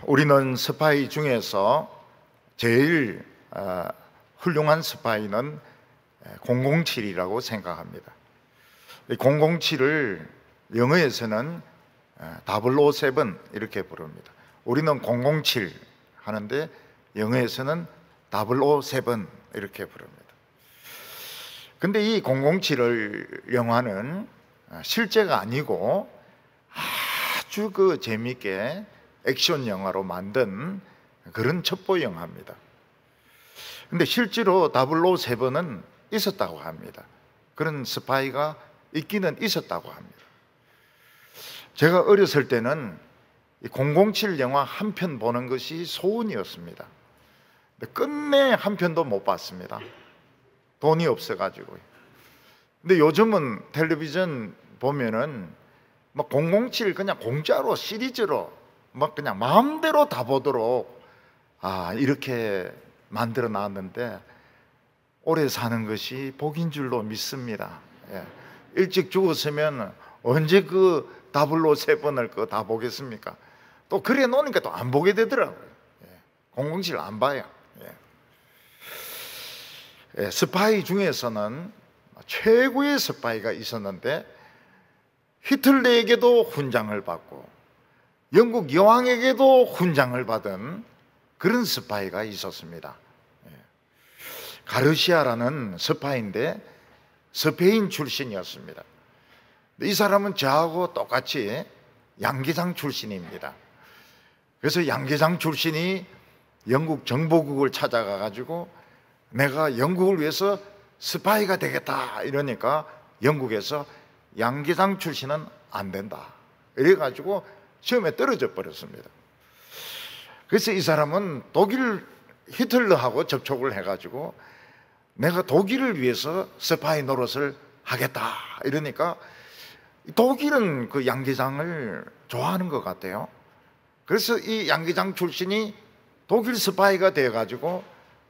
우리는 스파이 중에서 제일 훌륭한 스파이는 007이라고 생각합니다. 007을 영어에서는 007 이렇게 부릅니다. 우리는 007 하는데 영어에서는 007 이렇게 부릅니다. 근데 이 007을 영화는 실제가 아니고 아주 재미있게 액션 영화로 만든 그런 첩보 영화입니다. 근데 실제로 007은 있었다고 합니다. 그런 스파이가 있기는 있었다고 합니다. 제가 어렸을 때는 007 영화 한 편 보는 것이 소원이었습니다. 근데 끝내 한 편도 못 봤습니다. 돈이 없어가지고요. 근데 요즘은 텔레비전 보면은 007 그냥 공짜로 시리즈로 그냥 마음대로 다 보도록 이렇게 만들어 놨는데 오래 사는 것이 복인 줄로 믿습니다. 일찍 죽었으면 언제 그 007을 다 보겠습니까? 또 그래 놓으니까 또 안 보게 되더라고요. 007 안 봐요. 스파이 중에서는 최고의 스파이가 있었는데 히틀러에게도 훈장을 받고 영국 여왕에게도 훈장을 받은 그런 스파이가 있었습니다. 가르시아라는 스파이인데 스페인 출신이었습니다. 이 사람은 저하고 똑같이 양계장 출신입니다. 그래서 양계장 출신이 영국 정보국을 찾아가 가지고 내가 영국을 위해서 스파이가 되겠다 이러니까 영국에서 양계장 출신은 안 된다 이래 가지고 시험에 떨어져 버렸습니다. 그래서 이 사람은 독일 히틀러하고 접촉을 해 가지고 내가 독일을 위해서 스파이 노릇을 하겠다 이러니까 독일은 그 양계장을 좋아하는 것 같아요. 그래서 이 양계장 출신이 독일 스파이가 되어 가지고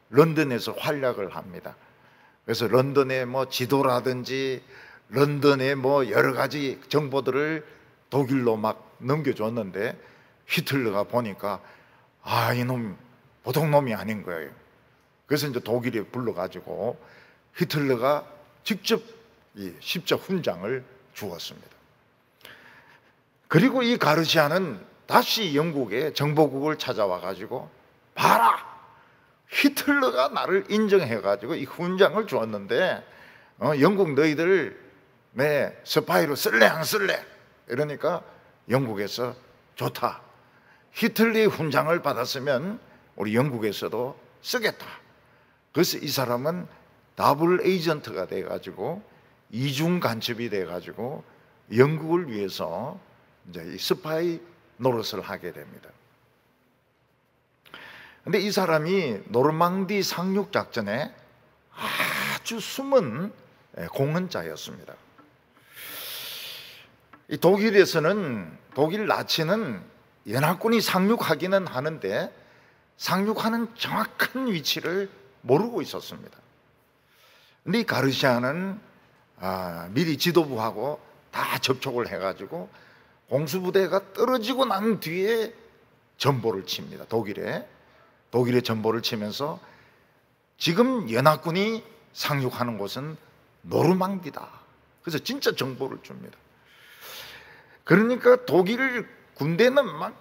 런던에서 활약을 합니다. 그래서 런던의 지도라든지 런던의 여러 가지 정보들을 독일로 막 넘겨줬는데 히틀러가 보니까 이놈 보통 놈이 아닌 거예요. 그래서 이제 독일에 불러가지고 히틀러가 직접 이 십자 훈장을 주었습니다. 그리고 이 가르시아는 다시 영국의 정보국을 찾아와 가지고 봐라, 히틀러가 나를 인정해 가지고 이 훈장을 주었는데 영국 너희들 내 스파이로 쓸래 안 쓸래? 이러니까 영국에서 좋다, 히틀러의 훈장을 받았으면 우리 영국에서도 쓰겠다. 그래서 이 사람은 더블 에이전트가 돼 가지고 이중 간첩이 돼 가지고 영국을 위해서 이제 이 스파이 노릇을 하게 됩니다. 근데 이 사람이 노르망디 상륙 작전에 아주 숨은 공헌자였습니다. 이 독일에서는, 독일 나치는 연합군이 상륙하기는 하는데 상륙하는 정확한 위치를 모르고 있었습니다. 근데 이 가르시아는 미리 지도부하고 다 접촉을 해가지고 공수부대가 떨어지고 난 뒤에 전보를 칩니다. 독일의 전보를 치면서 지금 연합군이 상륙하는 곳은 노르망디다. 그래서 진짜 정보를 줍니다. 그러니까 독일 군대는 막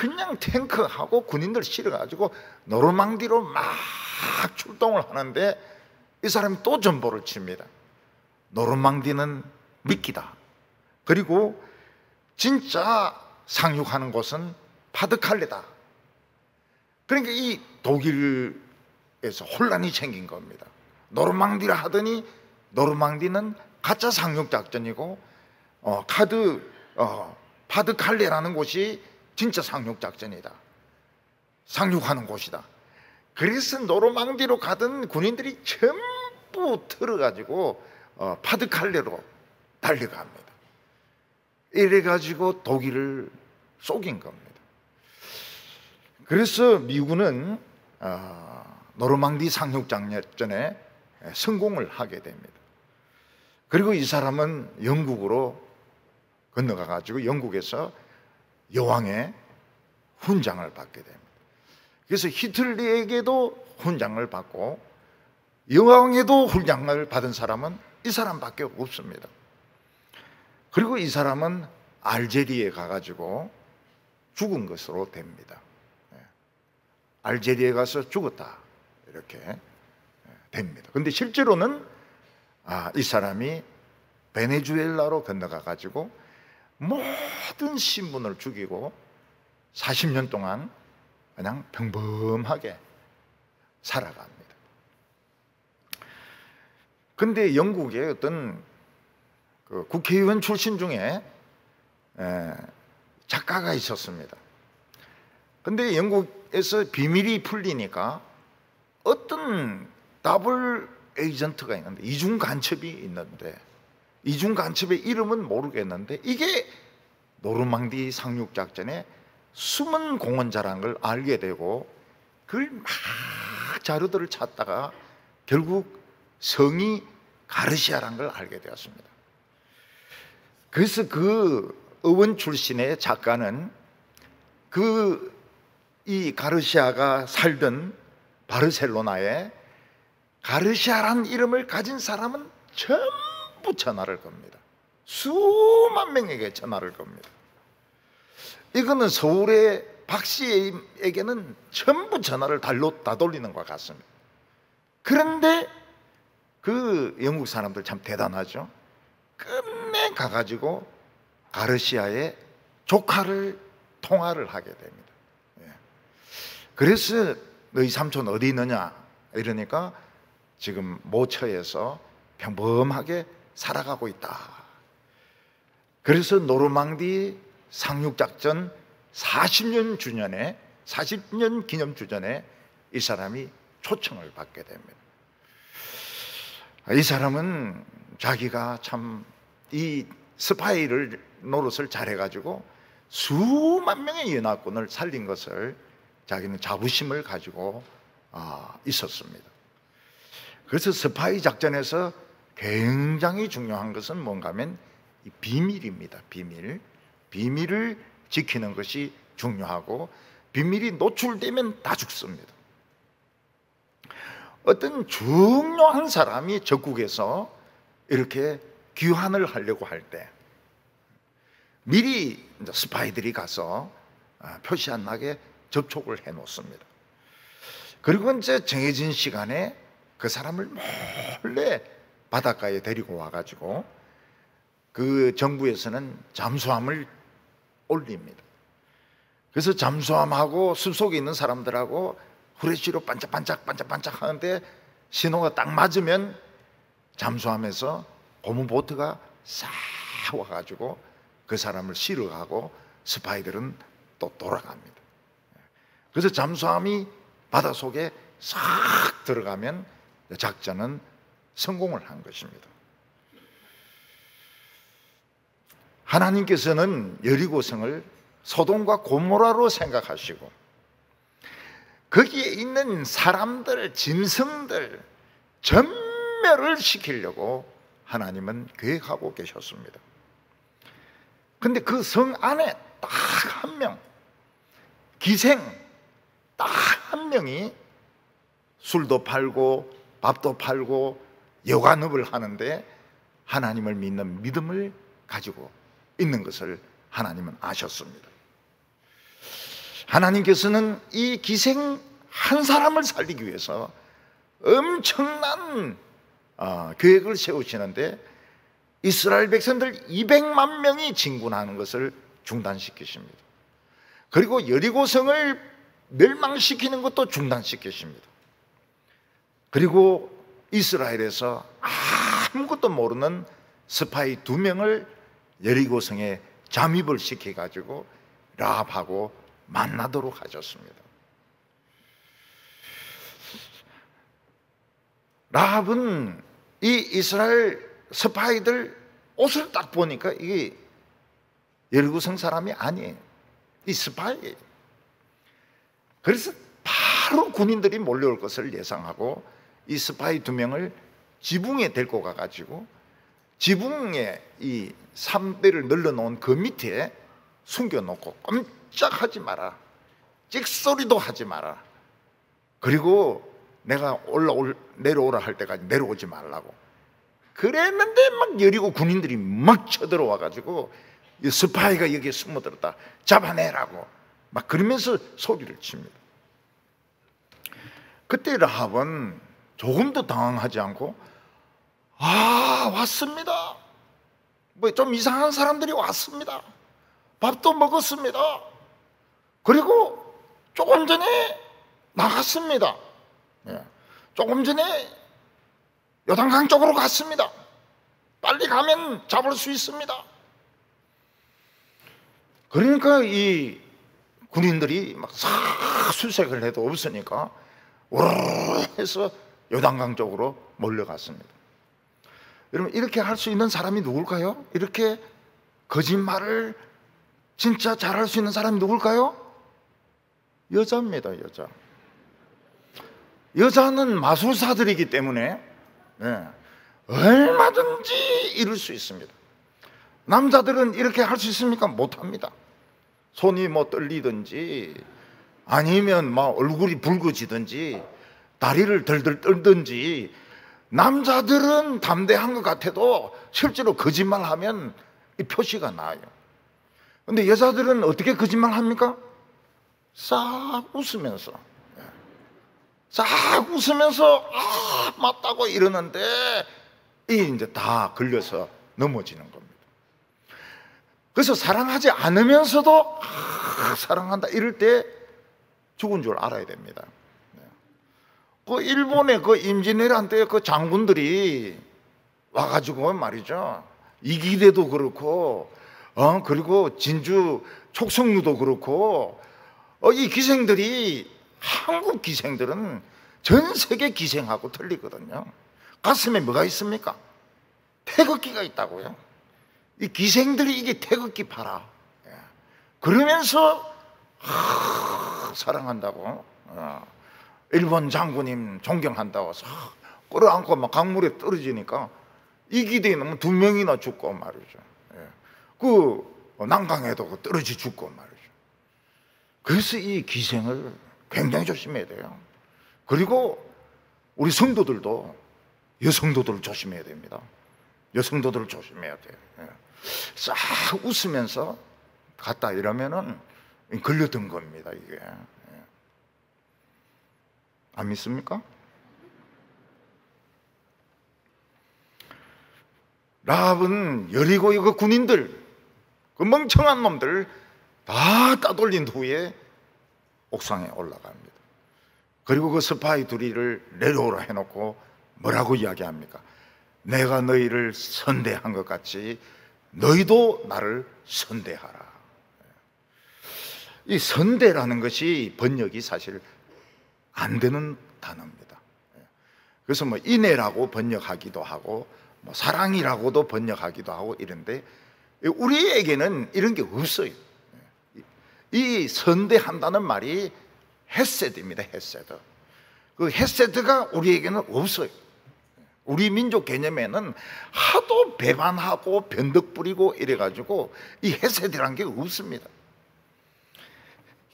그냥 탱크하고 군인들 실어가지고 노르망디로 막 출동을 하는데 이 사람이 또 전보를 칩니다. 노르망디는 미끼다. 그리고 진짜 상륙하는 곳은 파드칼레다. 그러니까 이 독일에서 혼란이 생긴 겁니다. 노르망디라 하더니 노르망디는 가짜 상륙 작전이고 파드칼레라는 곳이 진짜 상륙 작전이다. 상륙하는 곳이다. 그래서 노르망디로 가던 군인들이 전부 틀어가지고 파드칼레로 달려갑니다. 이래가지고 독일을 속인 겁니다. 그래서 미군은 노르망디 상륙 작전에 성공을 하게 됩니다. 그리고 이 사람은 영국으로 건너가가지고 영국에서 여왕의 훈장을 받게 됩니다. 그래서 히틀러에게도 훈장을 받고 여왕에도 훈장을 받은 사람은 이 사람밖에 없습니다. 그리고 이 사람은 알제리에 가가지고 죽은 것으로 됩니다. 알제리에 가서 죽었다 이렇게 됩니다. 근데 실제로는 이 사람이 베네수엘라로 건너가가지고 모든 신분을 죽이고 40년 동안 그냥 평범하게 살아갑니다. 근데 영국의 어떤 그 국회의원 출신 중에 작가가 있었습니다. 근데 영국에서 비밀이 풀리니까 어떤 더블 에이전트가 있는데, 이중 간첩이 있는데, 이중 간첩의 이름은 모르겠는데 이게 노르망디 상륙작전의 숨은 공헌자라는 걸 알게 되고 그걸 막 자료들을 찾다가 결국 성이 가르시아라는 걸 알게 되었습니다. 그래서 그 의원 출신의 작가는 이 가르시아가 살던 바르셀로나에 가르시아라는 이름을 가진 사람은 전부 전화를 겁니다. 수만 명에게 전화를 겁니다. 이거는 서울의 박 씨에게는 전부 전화를 다 돌리는 것 같습니다. 그런데 그 영국 사람들 참 대단하죠. 끝내 가가지고 가르시아의 조카를 통화를 하게 됩니다. 그래서 너희 삼촌 어디 있느냐 이러니까 지금 모처에서 평범하게 살아가고 있다. 그래서 노르망디 상륙작전 40년 기념 주전에 이 사람이 초청을 받게 됩니다. 이 사람은 자기가 참 이 스파이를 노릇을 잘해가지고 수만 명의 연합군을 살린 것을 자기는 자부심을 가지고 있었습니다. 그래서 스파이 작전에서 굉장히 중요한 것은 뭔가 하면 이 비밀입니다. 비밀을 지키는 것이 중요하고 비밀이 노출되면 다 죽습니다. 어떤 중요한 사람이 적국에서 이렇게 귀환을 하려고 할 때 미리 스파이들이 가서 표시 안 나게 접촉을 해 놓습니다. 그리고 이제 정해진 시간에 그 사람을 몰래 바닷가에 데리고 와가지고 그 정부에서는 잠수함을 올립니다. 그래서 잠수함하고 숲속에 있는 사람들하고 후레쉬로 반짝반짝 하는데 신호가 딱 맞으면 잠수함에서 고무보트가 싹 와가지고 그 사람을 실어가고 스파이들은 또 돌아갑니다. 그래서 잠수함이 바닷속에 싹 들어가면 작전은 성공을 한 것입니다. 하나님께서는 여리고성을 소돔과 고모라로 생각하시고 거기에 있는 사람들, 짐승들 전멸을 시키려고 하나님은 계획하고 계셨습니다. 근데 그 성 안에 딱 한 명, 기생 딱 한 명이 술도 팔고 밥도 팔고 여관업을 하는데 하나님을 믿는 믿음을 가지고 있는 것을 하나님은 아셨습니다. 하나님께서는 이 기생 한 사람을 살리기 위해서 엄청난 계획을 세우시는데 이스라엘 백성들 200만 명이 진군하는 것을 중단시키십니다. 그리고 여리고성을 멸망시키는 것도 중단시키십니다. 그리고 이스라엘에서 아무것도 모르는 스파이 2명을 여리고성에 잠입을 시켜가지고 라합하고 만나도록 하셨습니다. 라합은 이 이스라엘 스파이들 옷을 딱 보니까 이게 여리고성 사람이 아니에요. 이 스파이예요. 그래서 바로 군인들이 몰려올 것을 예상하고 이 스파이 2명을 지붕에 데리고 가가지고 지붕에 이 삼대를 늘려놓은 그 밑에 숨겨놓고 꼼짝하지 마라. 찍소리도 하지 마라. 그리고 내가 내려오라 할 때까지 내려오지 말라고 그랬는데, 막 여리고 군인들이 막 쳐들어와 가지고 이 스파이가 여기에 숨어들었다, 잡아내라고 막 그러면서 소리를 칩니다. 그때 라합은 조금도 당황하지 않고, 왔습니다, 뭐 좀 이상한 사람들이 왔습니다, 밥도 먹었습니다, 그리고 조금 전에 나갔습니다, 조금 전에 요단강 쪽으로 갔습니다, 빨리 가면 잡을 수 있습니다. 그러니까 이 군인들이 막 수색을 해도 없으니까 우르르 해서 요단강 쪽으로 몰려갔습니다. 여러분, 이렇게 할 수 있는 사람이 누굴까요? 이렇게 거짓말을 진짜 잘할 수 있는 사람이 누굴까요? 여자입니다. 여자는 마술사들이기 때문에 얼마든지 이룰 수 있습니다. 남자들은 이렇게 할 수 있습니까? 못합니다. 손이 뭐 떨리든지, 아니면 막 얼굴이 붉어지든지, 다리를 덜덜 떨든지. 남자들은 담대한 것 같아도 실제로 거짓말하면 이 표시가 나요. 근데 여자들은 어떻게 거짓말합니까? 싹 웃으면서 맞다고 이러는데, 이제 다 걸려서 넘어지는 겁니다. 그래서 사랑하지 않으면서도 사랑한다 이럴 때 죽은 줄 알아야 됩니다. 그 일본의 그 임진왜란 때 그 장군들이 와가지고 말이죠, 이기대도 그렇고, 그리고 진주 촉성루도 그렇고, 이 기생들이, 한국 기생들은 전 세계 기생하고 틀리거든요. 가슴에 뭐가 있습니까? 태극기가 있다고요. 이 기생들이 이게 태극기 팔아. 그러면서 사랑한다고, 일본 장군님 존경한다고 끌어안고 막 강물에 떨어지니까 이기대에 너무 2명이나 죽고 말이죠. 그 난강에도 떨어지 죽고 말이죠. 그래서 이 기생을 굉장히 조심해야 돼요. 그리고 우리 성도들도 여성도들을 조심해야 됩니다. 여성도들을 조심해야 돼요. 싹 웃으면서 갔다 이러면은 걸려든 겁니다, 이게. 안 믿습니까? 라합은 여리고의 그 군인들, 그 멍청한 놈들 다 따돌린 후에 옥상에 올라갑니다. 그리고 그 스파이 둘이를 내려오라 해놓고 뭐라고 이야기합니까? 내가 너희를 선대한 것 같이 너희도 나를 선대하라. 이 선대라는 것이 번역이 사실 안 되는 단어입니다. 그래서 뭐 인애라고 번역하기도 하고, 뭐 사랑이라고도 번역하기도 하고 이런데, 우리에게는 이런 게 없어요. 이 선대한다는 말이 헤세드입니다. 헤세드. 그 헤세드가 우리에게는 없어요. 우리 민족 개념에는 하도 배반하고 변덕 부리고 이래가지고 이 헤세드라는 게 없습니다.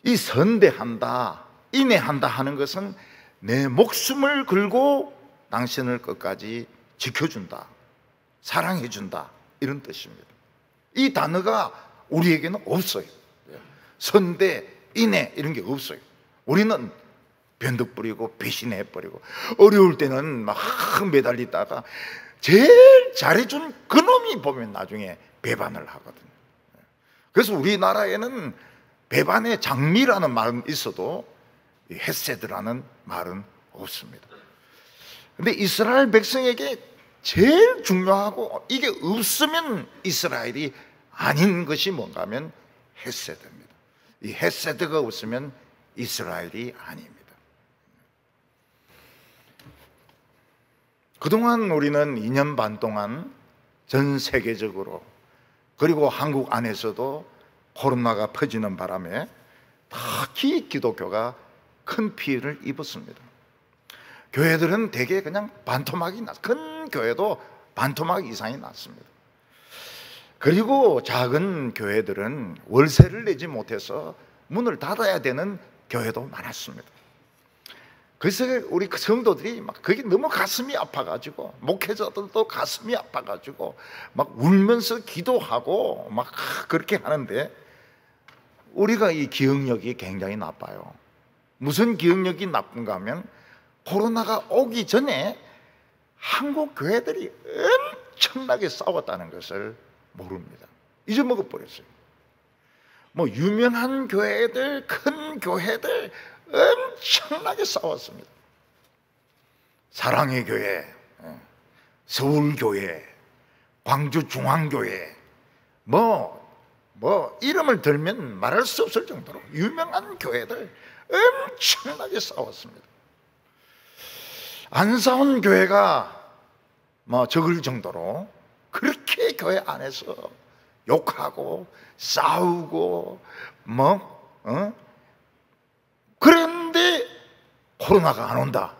이 선대한다, 인애한다 하는 것은 내 목숨을 걸고 당신을 끝까지 지켜준다, 사랑해준다, 이런 뜻입니다. 이 단어가 우리에게는 없어요. 선대, 인애 이런 게 없어요. 우리는 변덕 부리고 배신해버리고, 어려울 때는 막 매달리다가 제일 잘해준 그놈이 보면 나중에 배반을 하거든요. 그래서 우리나라에는 배반의 장미라는 말은 있어도 헤세드라는 말은 없습니다. 근데 이스라엘 백성에게 제일 중요하고 이게 없으면 이스라엘이 아닌 것이 뭔가 하면 헤세드입니다. 이 헤세드가 없으면 이스라엘이 아닙니다. 그동안 우리는 2년 반 동안 전 세계적으로, 그리고 한국 안에서도 코로나가 퍼지는 바람에 특히 기독교가 큰 피해를 입었습니다. 교회들은 대개 그냥 반토막이 났어요. 큰 교회도 반토막 이상이 났습니다. 그리고 작은 교회들은 월세를 내지 못해서 문을 닫아야 되는 교회도 많았습니다. 그래서 우리 성도들이 막 그게 너무 가슴이 아파가지고, 목회자들도 가슴이 아파가지고 막 울면서 기도하고 막 그렇게 하는데, 우리가 이 기억력이 굉장히 나빠요. 무슨 기억력이 나쁜가 하면, 코로나가 오기 전에 한국 교회들이 엄청나게 싸웠다는 것을 모릅니다. 잊어먹어 버렸어요. 뭐 유명한 교회들, 큰 교회들 엄청나게 싸웠습니다. 사랑의 교회, 서울교회, 광주중앙교회, 뭐 이름을 들면 말할 수 없을 정도로 유명한 교회들 엄청나게 싸웠습니다. 안 싸운 교회가 적을 정도로 그렇게 교회 안에서 욕하고 싸우고 그런데 코로나가 안 온다.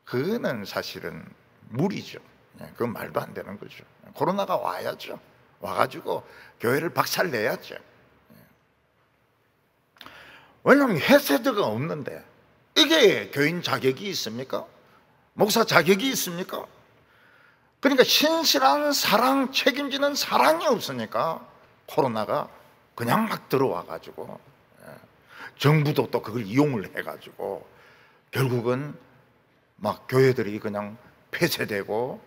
그거는 사실은 무리죠. 그건 말도 안 되는 거죠. 코로나가 와야죠. 와가지고 교회를 박살내야죠. 왜냐하면 헤세드가 없는데, 이게 교인 자격이 있습니까? 목사 자격이 있습니까? 그러니까 신실한 사랑, 책임지는 사랑이 없으니까 코로나가 그냥 막 들어와가지고, 정부도 또 그걸 이용을 해가지고 결국은 막 교회들이 그냥 폐쇄되고,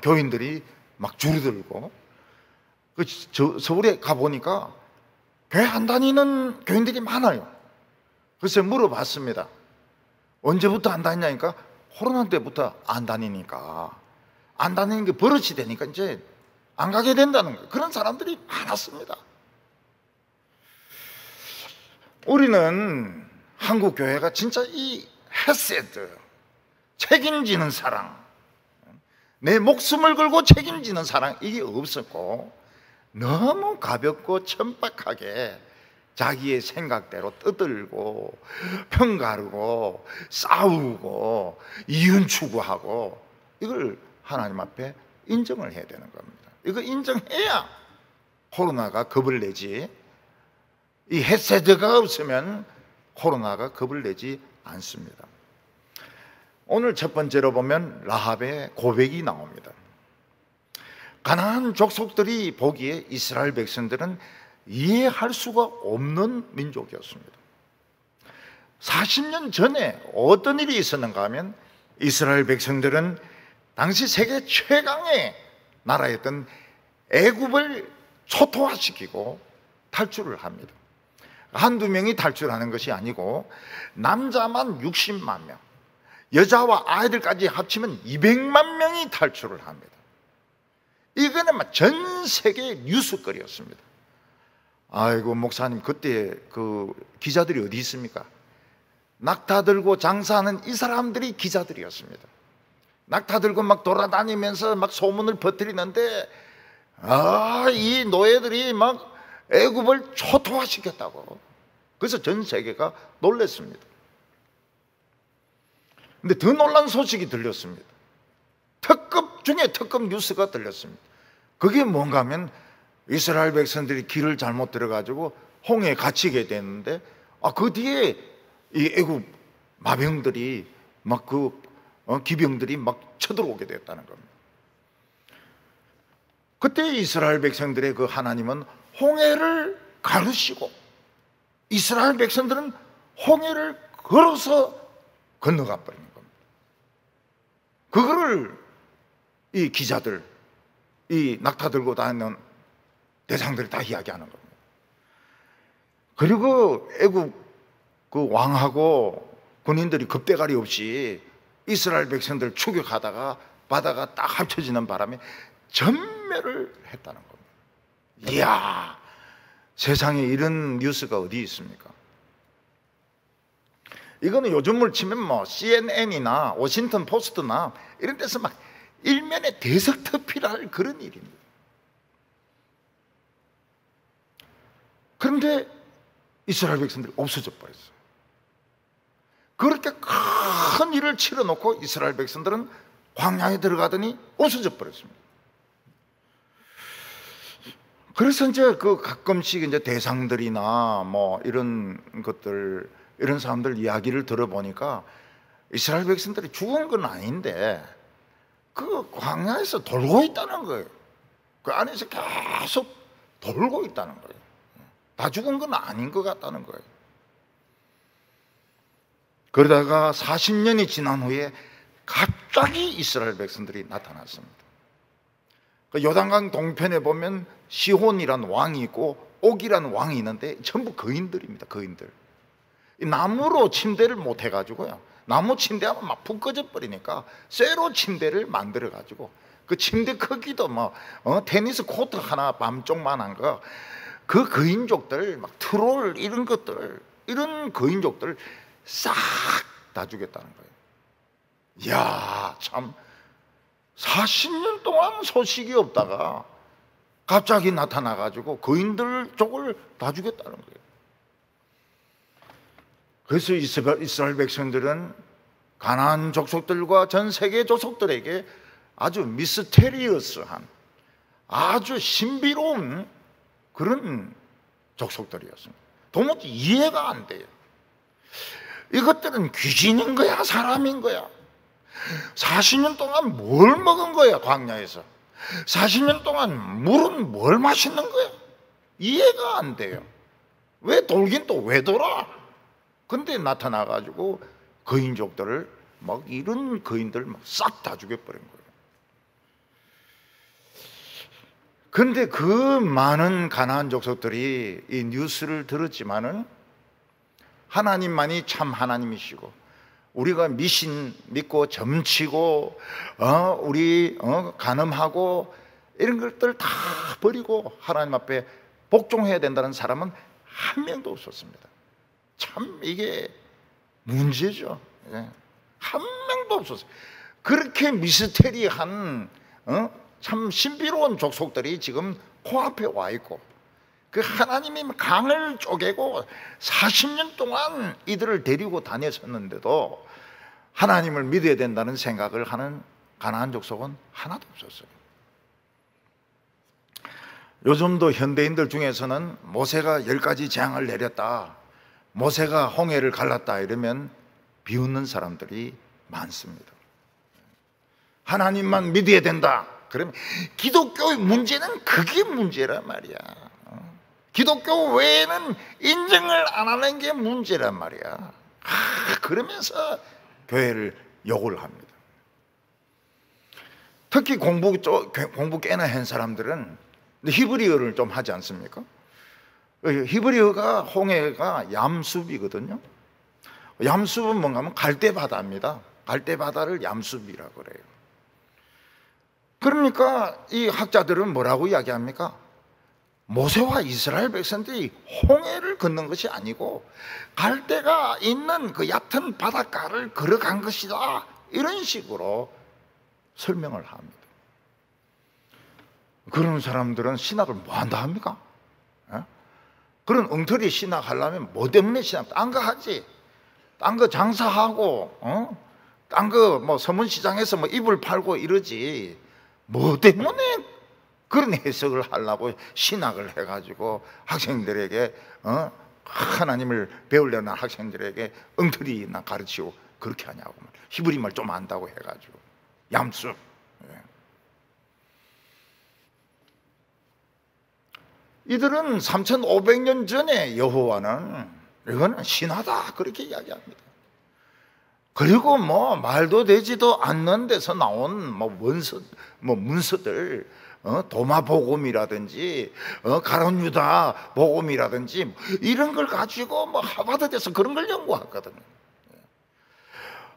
교인들이 막 줄어들고. 서울에 가보니까 교회 안 다니는 교인들이 많아요. 그래서 물어봤습니다. 언제부터 안 다니냐니까, 코로나 때부터 안 다니니까, 안 다니는 게 버릇이 되니까 이제 안 가게 된다는 거예요. 그런 사람들이 많았습니다. 우리는 한국 교회가 진짜 이 헤세드, 책임지는 사랑, 내 목숨을 걸고 책임지는 사랑, 이게 없었고, 너무 가볍고 천박하게 자기의 생각대로 떠들고 편가르고 싸우고 이윤 추구하고, 이걸 하나님 앞에 인정을 해야 되는 겁니다. 이거 인정해야 코로나가 겁을 내지, 이 헤세드가 없으면 코로나가 겁을 내지 않습니다. 오늘 첫 번째로 보면 라합의 고백이 나옵니다. 가나안 족속들이 보기에 이스라엘 백성들은 이해할 수가 없는 민족이었습니다. 40년 전에 어떤 일이 있었는가 하면, 이스라엘 백성들은 당시 세계 최강의 나라였던 애굽을 초토화시키고 탈출을 합니다. 한두 명이 탈출하는 것이 아니고 남자만 60만 명, 여자와 아이들까지 합치면 200만 명이 탈출을 합니다. 이거는 전 세계 뉴스거리였습니다. 아이고 목사님, 그때 그 기자들이 어디 있습니까? 낙타 들고 장사하는 이 사람들이 기자들이었습니다. 낙타 들고 막 돌아다니면서 막 소문을 퍼뜨리는데, 이 노예들이 막 애굽을 초토화시켰다고. 그래서 전 세계가 놀랐습니다. 근데 더 놀란 소식이 들렸습니다. 특급 중에 특급 뉴스가 들렸습니다. 그게 뭔가 하면, 이스라엘 백성들이 길을 잘못 들어가지고 홍해에 갇히게 됐는데, 그 뒤에 이 애굽 마병들이 막 기병들이 막 쳐들어오게 됐다는 겁니다. 그때 이스라엘 백성들의 그 하나님은 홍해를 가르시고, 이스라엘 백성들은 홍해를 걸어서 건너가 버리는 겁니다. 그거를 이 기자들, 이 낙타 들고 다니는 대장들이 다 이야기하는 겁니다. 그리고 애굽 그 왕하고 군인들이 겁대가리 없이 이스라엘 백성들 추격하다가 바다가 딱 합쳐지는 바람에 전멸을 했다는 겁니다. 이야, 세상에 이런 뉴스가 어디 있습니까? 이거는 요즘을 치면 CNN이나 워싱턴 포스트나 이런 데서 막 일면에 대석특필할 그런 일입니다. 그런데 이스라엘 백성들이 없어져 버렸어요. 그렇게 큰 일을 치러놓고 이스라엘 백성들은 광야에 들어가더니 없어져 버렸습니다. 그래서 이제 그 가끔씩 이제 대상들이나 뭐 이런 것들, 이런 사람들 이야기를 들어보니까 이스라엘 백성들이 죽은 건 아닌데 그 광야에서 돌고 있다는 거예요. 그 안에서 계속 돌고 있다는 거예요. 다 죽은 건 아닌 것 같다는 거예요. 그러다가 40년이 지난 후에 갑자기 이스라엘 백성들이 나타났습니다. 그 요단강 동편에 보면 시혼이란 왕이 있고 옥이란 왕이 있는데 전부 거인들입니다. 거인들. 나무로 침대를 못 해가지고요, 나무 침대하면 막 푹 꺼져 버리니까 쇠로 침대를 만들어 가지고 그 침대 크기도 뭐 테니스 코트 하나 반쪽만한 거, 그 거인족들 막 트롤 이런 것들, 이런 거인족들 싹 다 죽였다는 거예요. 이야, 참 40년 동안 소식이 없다가 갑자기 나타나 가지고 거인들 쪽을 다 죽였다는 거예요. 그래서 이스라엘 백성들은 가나안 족속들과 전 세계 족속들에게 아주 미스테리어스한, 아주 신비로운 그런 족속들이었습니다. 도무지 이해가 안 돼요. 이것들은 귀신인 거야, 사람인 거야? 40년 동안 뭘 먹은 거야, 광야에서? 40년 동안 물은 뭘 마시는 거야? 이해가 안 돼요. 왜 돌긴 또 왜 돌아? 근데 나타나가지고 거인족들을 막, 이런 거인들 막 싹 다 죽여버린 거예요. 근데 그 많은 가나안 족속들이 이 뉴스를 들었지만은 하나님만이 참 하나님이시고, 우리가 미신 믿고 점치고 우리 간음하고 이런 것들 다 버리고 하나님 앞에 복종해야 된다는 사람은 한 명도 없었습니다. 참 이게 문제죠. 한 명도 없었어요. 그렇게 미스테리한 참 신비로운 족속들이 지금 코앞에 와 있고, 그 하나님이 강을 쪼개고 40년 동안 이들을 데리고 다녔었는데도 하나님을 믿어야 된다는 생각을 하는 가나안 족속은 하나도 없었어요. 요즘도 현대인들 중에서는 모세가 10가지 재앙을 내렸다, 모세가 홍해를 갈랐다 이러면 비웃는 사람들이 많습니다. 하나님만 믿어야 된다 그러면, 기독교의 문제는 그게 문제란 말이야. 기독교 외에는 인정을 안 하는 게 문제란 말이야. 그러면서 교회를 욕을 합니다. 특히 공부 꽤나 한 사람들은 히브리어를 좀 하지 않습니까? 히브리어가, 홍해가 얌숲이거든요. 얌숲은 뭔가 하면 갈대바다입니다. 갈대바다를 얌숲이라고 그래요. 그러니까 이 학자들은 뭐라고 이야기합니까? 모세와 이스라엘 백성들이 홍해를 걷는 것이 아니고 갈대가 있는 그 얕은 바닷가를 걸어간 것이다, 이런 식으로 설명을 합니다. 그런 사람들은 신학을 뭐 한다 합니까? 그런 엉터리 신학하려면 뭐 때문에 신학? 딴 거 하지. 딴 거 장사하고 딴 거 뭐 서문시장에서 뭐 이불 팔고 이러지, 뭐 때문에 그런 해석을 하려고 신학을 해가지고 학생들에게 하나님을 배우려는 학생들에게 엉터리나 가르치고 그렇게 하냐고. 히브리 말 좀 안다고 해가지고 얌숲. 이들은 3500년 전에 여호와는 이거는 신하다 그렇게 이야기합니다. 그리고 뭐 말도 되지도 않는 데서 나온 뭐 문서들, 도마복음이라든지 가룟 유다 복음이라든지 이런 걸 가지고 뭐 하버드에서 그런 걸 연구했거든요.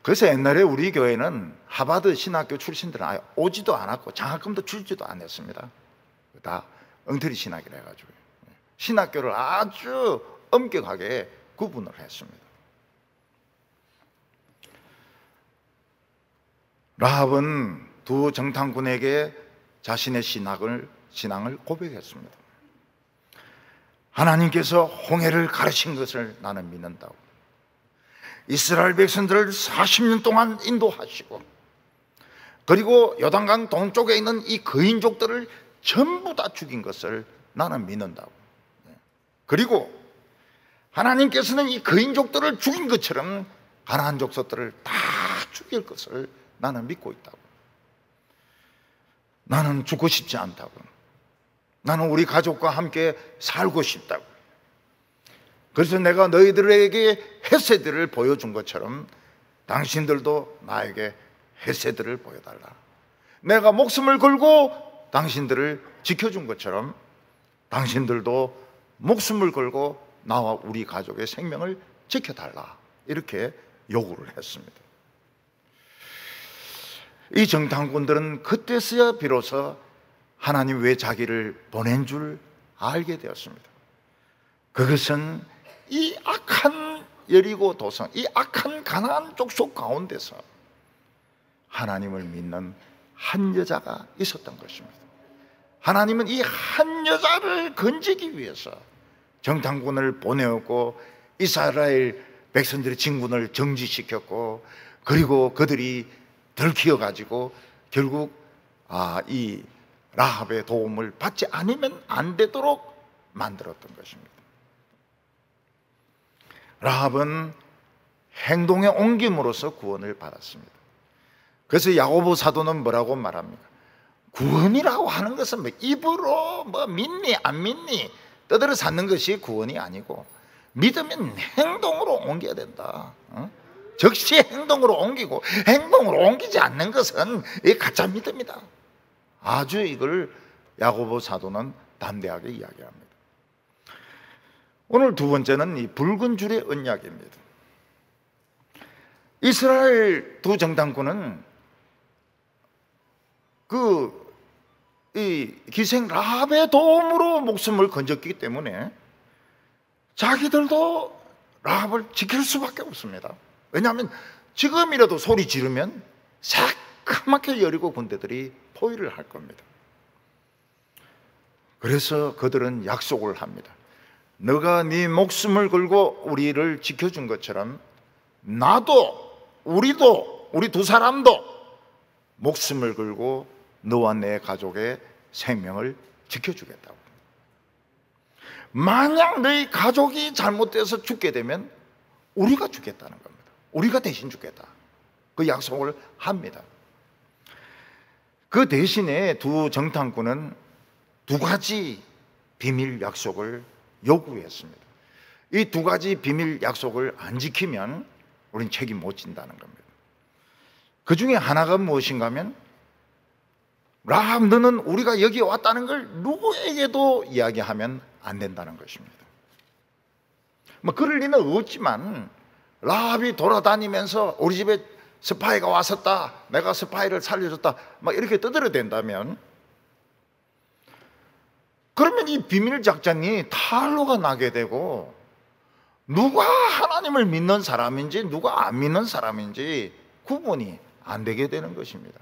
그래서 옛날에 우리 교회는 하버드 신학교 출신들은 아예 오지도 않았고 장학금도 주지도 않았습니다. 다 엉터리 신학이라 해가지고 신학교를 아주 엄격하게 구분을 했습니다. 라합은 두 정탐꾼에게 자신의 신앙을 고백했습니다. 하나님께서 홍해를 가르친 것을 나는 믿는다고. 이스라엘 백성들을 40년 동안 인도하시고, 그리고 요단강 동쪽에 있는 이 거인족들을 전부 다 죽인 것을 나는 믿는다고. 그리고 하나님께서는 이 거인족들을 죽인 것처럼 가나안 족속들을 다 죽일 것을 나는 믿고 있다고. 나는 죽고 싶지 않다고. 나는 우리 가족과 함께 살고 싶다고. 그래서 내가 너희들에게 헤세드를 보여준 것처럼 당신들도 나에게 헤세드를 보여달라. 내가 목숨을 걸고 당신들을 지켜준 것처럼 당신들도 목숨을 걸고 나와 우리 가족의 생명을 지켜달라. 이렇게 요구를 했습니다. 이 정탐꾼들은 그때서야 비로소 하나님 왜 자기를 보낸 줄 알게 되었습니다. 그것은 이 악한 여리고 도성, 이 악한 가나안 족속 가운데서 하나님을 믿는 한 여자가 있었던 것입니다. 하나님은 이 한 여자를 건지기 위해서 정탐꾼을 보내었고 이스라엘 백성들의 진군을 정지시켰고 그리고 그들이 들키어가지고 결국 이 라합의 도움을 받지 않으면 안 되도록 만들었던 것입니다. 라합은 행동에 옮김으로써 구원을 받았습니다. 그래서 야고보 사도는 뭐라고 말합니까? 구원이라고 하는 것은 뭐 입으로 뭐 믿니 안 믿니 떠들어 찾는 것이 구원이 아니고 믿으면 행동으로 옮겨야 된다. 즉시 행동으로 옮기고 행동으로 옮기지 않는 것은 이 가짜 믿음이다. 아주 이걸 야고보 사도는 담대하게 이야기합니다. 오늘 두 번째는 이 붉은 줄의 언약입니다. 이스라엘 두 정탐꾼은 이 기생 라합의 도움으로 목숨을 건졌기 때문에 자기들도 라합을 지킬 수밖에 없습니다. 왜냐하면 지금이라도 소리 지르면 새까맣게 여리고 군대들이 포위를 할 겁니다. 그래서 그들은 약속을 합니다. 너가 네 목숨을 걸고 우리를 지켜준 것처럼 나도 우리 두 사람도 목숨을 걸고 너와 내 가족의 생명을 지켜주겠다고. 만약 너희 가족이 잘못돼서 죽게 되면 우리가 죽겠다는 겁니다. 우리가 대신 죽겠다. 그 약속을 합니다. 그 대신에 두 정탐꾼은 두 가지 비밀 약속을 요구했습니다. 이 두 가지 비밀 약속을 안 지키면 우리는 책임 못 진다는 겁니다. 그 중에 하나가 무엇인가 하면 라합 너는 우리가 여기 왔다는 걸 누구에게도 이야기하면 안 된다는 것입니다. 뭐 그럴 리는 없지만 라합이 돌아다니면서 우리 집에 스파이가 왔었다, 내가 스파이를 살려줬다 막 이렇게 떠들어댄다면 그러면 이 비밀 작전이 탄로가 나게 되고 누가 하나님을 믿는 사람인지 누가 안 믿는 사람인지 구분이 안 되게 되는 것입니다.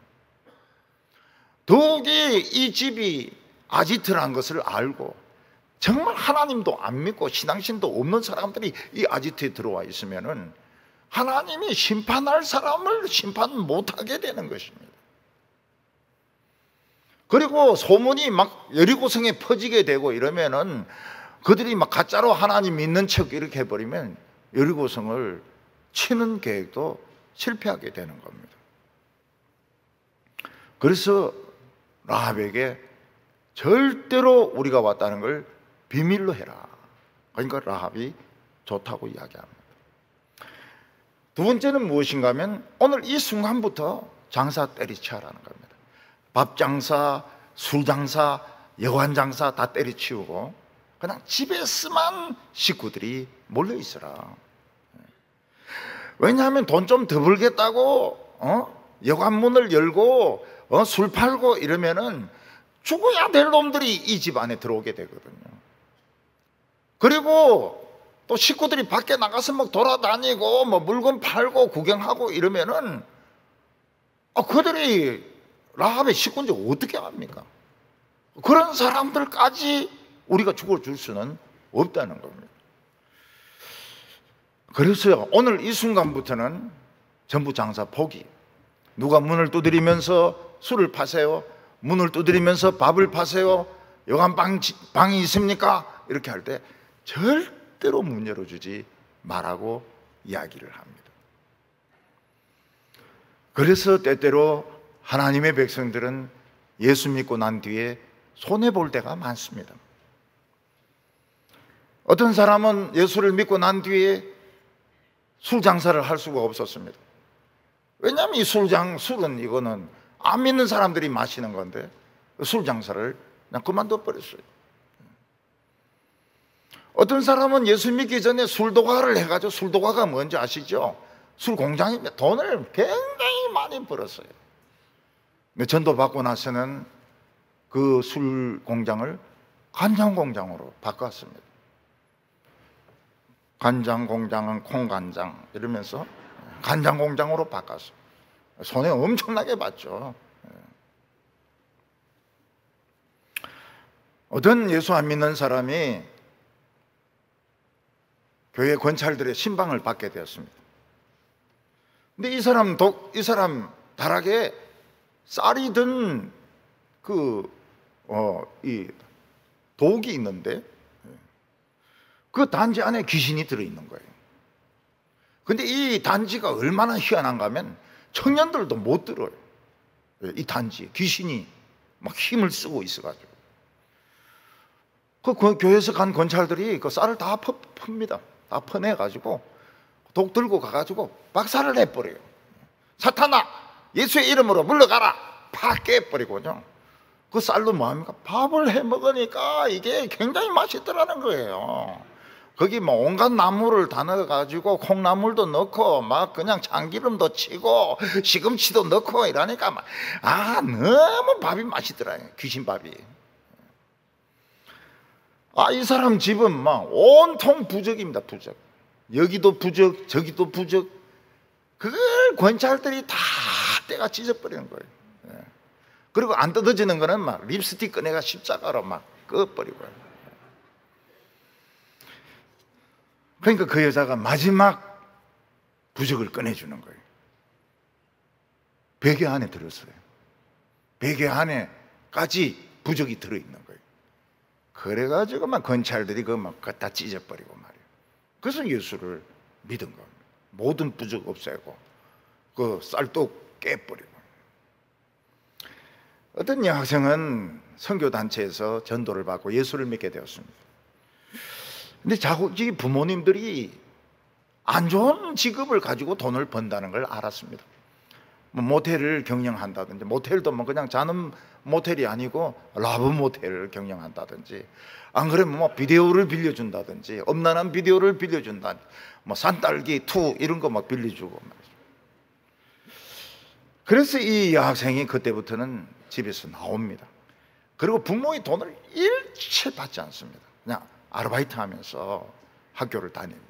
더욱이 이 집이 아지트라는 것을 알고 정말 하나님도 안 믿고 신앙심도 없는 사람들이 이 아지트에 들어와 있으면은 하나님이 심판할 사람을 심판 못하게 되는 것입니다. 그리고 소문이 막 여리고성에 퍼지게 되고 이러면은 그들이 막 가짜로 하나님 믿는 척 이렇게 해버리면 여리고성을 치는 계획도 실패하게 되는 겁니다. 그래서 라합에게 절대로 우리가 왔다는 걸 비밀로 해라. 그러니까 라합이 좋다고 이야기합니다. 두 번째는 무엇인가 하면 오늘 이 순간부터 장사 때리치라는 겁니다. 밥 장사, 술 장사, 여관 장사 다 때리치우고 그냥 집에서만 식구들이 몰려 있어라. 왜냐하면 돈 좀 더 벌겠다고 여관 문을 열고 술 팔고 이러면은 죽어야 될 놈들이 이 집 안에 들어오게 되거든요. 그리고 또 식구들이 밖에 나가서 막 돌아다니고 뭐 물건 팔고 구경하고 이러면은 그들이 라합의 식구인지 어떻게 합니까? 그런 사람들까지 우리가 죽어줄 수는 없다는 겁니다. 그래서 오늘 이 순간부터는 전부 장사 포기. 누가 문을 두드리면서 술을 파세요, 문을 두드리면서 밥을 파세요, 요한 방이 있습니까? 이렇게 할 때 절대로 문 열어주지 말라고 이야기를 합니다. 그래서 때때로 하나님의 백성들은 예수 믿고 난 뒤에 손해볼 때가 많습니다. 어떤 사람은 예수를 믿고 난 뒤에 술 장사를 할 수가 없었습니다. 왜냐하면 이 술은 이거는 안 믿는 사람들이 마시는 건데 술 장사를 그냥 그만둬 버렸어요. 어떤 사람은 예수 믿기 전에 술도가를 해가지고, 술도가가 뭔지 아시죠? 술 공장입니다. 돈을 굉장히 많이 벌었어요. 근데 전도 받고 나서는 그 술 공장을 간장 공장으로 바꿨습니다. 간장 공장은 콩간장 이러면서 간장 공장으로 바꿨어요. 손해 엄청나게 봤죠. 어떤 예수 안 믿는 사람이 교회 권찰들의 신방을 받게 되었습니다. 근데 이 사람 다락에 쌀이 든 이 독이 있는데 그 단지 안에 귀신이 들어있는 거예요. 근데 이 단지가 얼마나 희한한가 하면 청년들도 못 들어요. 이 단지에 귀신이 막 힘을 쓰고 있어가지고. 그 교회에서 간 권찰들이 그 쌀을 다 풉니다. 다 퍼내가지고 독 들고 가가지고 박살을 내버려요. 사탄아, 예수의 이름으로 물러가라! 팍 깨버리고요. 그 쌀로 뭐합니까? 밥을 해 먹으니까 이게 굉장히 맛있더라는 거예요. 거기 뭐 온갖 나물을 다 넣어가지고 콩나물도 넣고 막 그냥 참기름도 치고 시금치도 넣고 이러니까 막 너무 밥이 맛있더라고요. 귀신밥이. 이 사람 집은 막 온통 부적입니다. 부적. 여기도 부적, 저기도 부적. 그걸 권찰들이 다 때가 찢어버리는 거예요. 그리고 안 뜯어지는 거는 막 립스틱 꺼내가 십자가로 막 꺼버리고요. 그러니까 그 여자가 마지막 부적을 꺼내주는 거예요. 베개 안에 들었어요. 베개 안에까지 부적이 들어있는 거예요. 그래가지고 막 권찰들이 그거 막 갖다 찢어버리고 말이에요. 그래서 예수를 믿은 겁니다. 모든 부적 없애고 그 쌀도 깨버리고. 어떤 여학생은 선교단체에서 전도를 받고 예수를 믿게 되었습니다. 근데 자기 부모님들이 안 좋은 직업을 가지고 돈을 번다는 걸 알았습니다. 뭐 모텔을 경영한다든지, 모텔도 뭐 그냥 자는 모텔이 아니고 라브 모텔을 경영한다든지, 안 그러면 뭐 비디오를 빌려준다든지, 엄난한 비디오를 빌려준다든지, 뭐 산딸기 2 이런 거 막 빌려주고 말이죠. 그래서 이 여학생이 그때부터는 집에서 나옵니다. 그리고 부모의 돈을 일체 받지 않습니다. 그냥 아르바이트 하면서 학교를 다닙니다.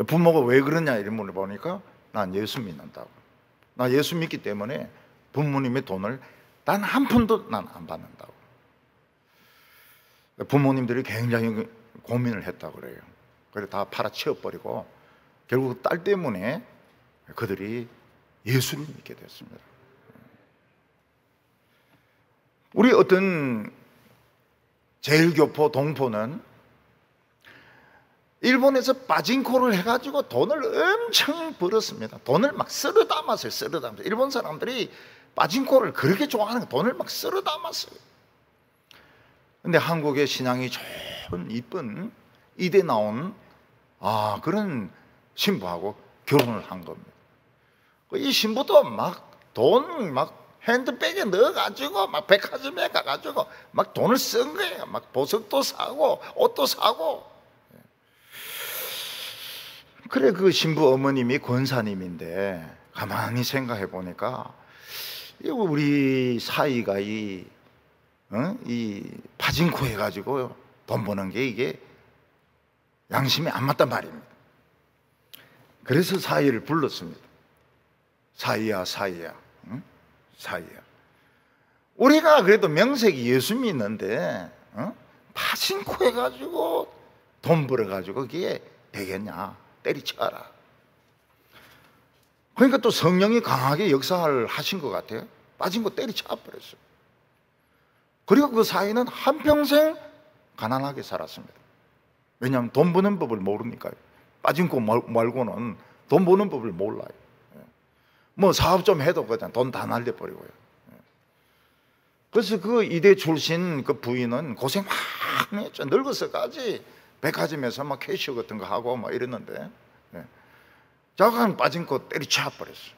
부모가 왜 그러냐 이런 분을 보니까 난 예수 믿는다고. 나 예수 믿기 때문에 부모님의 돈을 단 한 푼도 난 안 받는다고. 부모님들이 굉장히 고민을 했다고 그래요. 그래서 다 팔아치워버리고 결국 딸 때문에 그들이 예수를 믿게 됐습니다. 우리 어떤 제일교포 동포는 일본에서 빠진코를 해가지고 돈을 엄청 벌었습니다. 돈을 막 쓸어 담았어요. 쓸어 담았어요. 일본 사람들이 빠진코를 그렇게 좋아하는 거, 돈을 막 쓸어 담았어요. 근데 한국의 신앙이 좋은 이쁜 이대 나온 그런 신부하고 결혼을 한 겁니다. 이 신부도 막 돈 핸드백에 넣어가지고 막 백화점에 가가지고 막 돈을 쓴 거예요. 막 보석도 사고 옷도 사고. 그래, 그 신부 어머님이 권사님인데 가만히 생각해 보니까 우리 사이가 이 파진코 해가지고 돈 버는 게 이게 양심이 안 맞단 말입니다. 그래서 사이를 불렀습니다. 사이야, 응? 사이야. 우리가 그래도 명색이 예수 믿는데 파진코 해가지고 돈 벌어가지고 그게 되겠냐? 때리쳐라. 그러니까 또 성령이 강하게 역사를 하신 것 같아요. 빠진 거 때리쳐 버렸어요. 그리고 그 사이는 한평생 가난하게 살았습니다. 왜냐하면 돈 버는 법을 모르니까요. 빠진코 말고는 돈 버는 법을 몰라요. 뭐 사업 좀 해도 그냥 돈 다 날려버리고요. 그래서 그 이대 출신 그 부인은 고생 많이 했죠. 늙어서까지 백화점에서 막 캐시어 같은 거 하고 막 이랬는데, 자간 빠진코 때리쳐 버렸어요.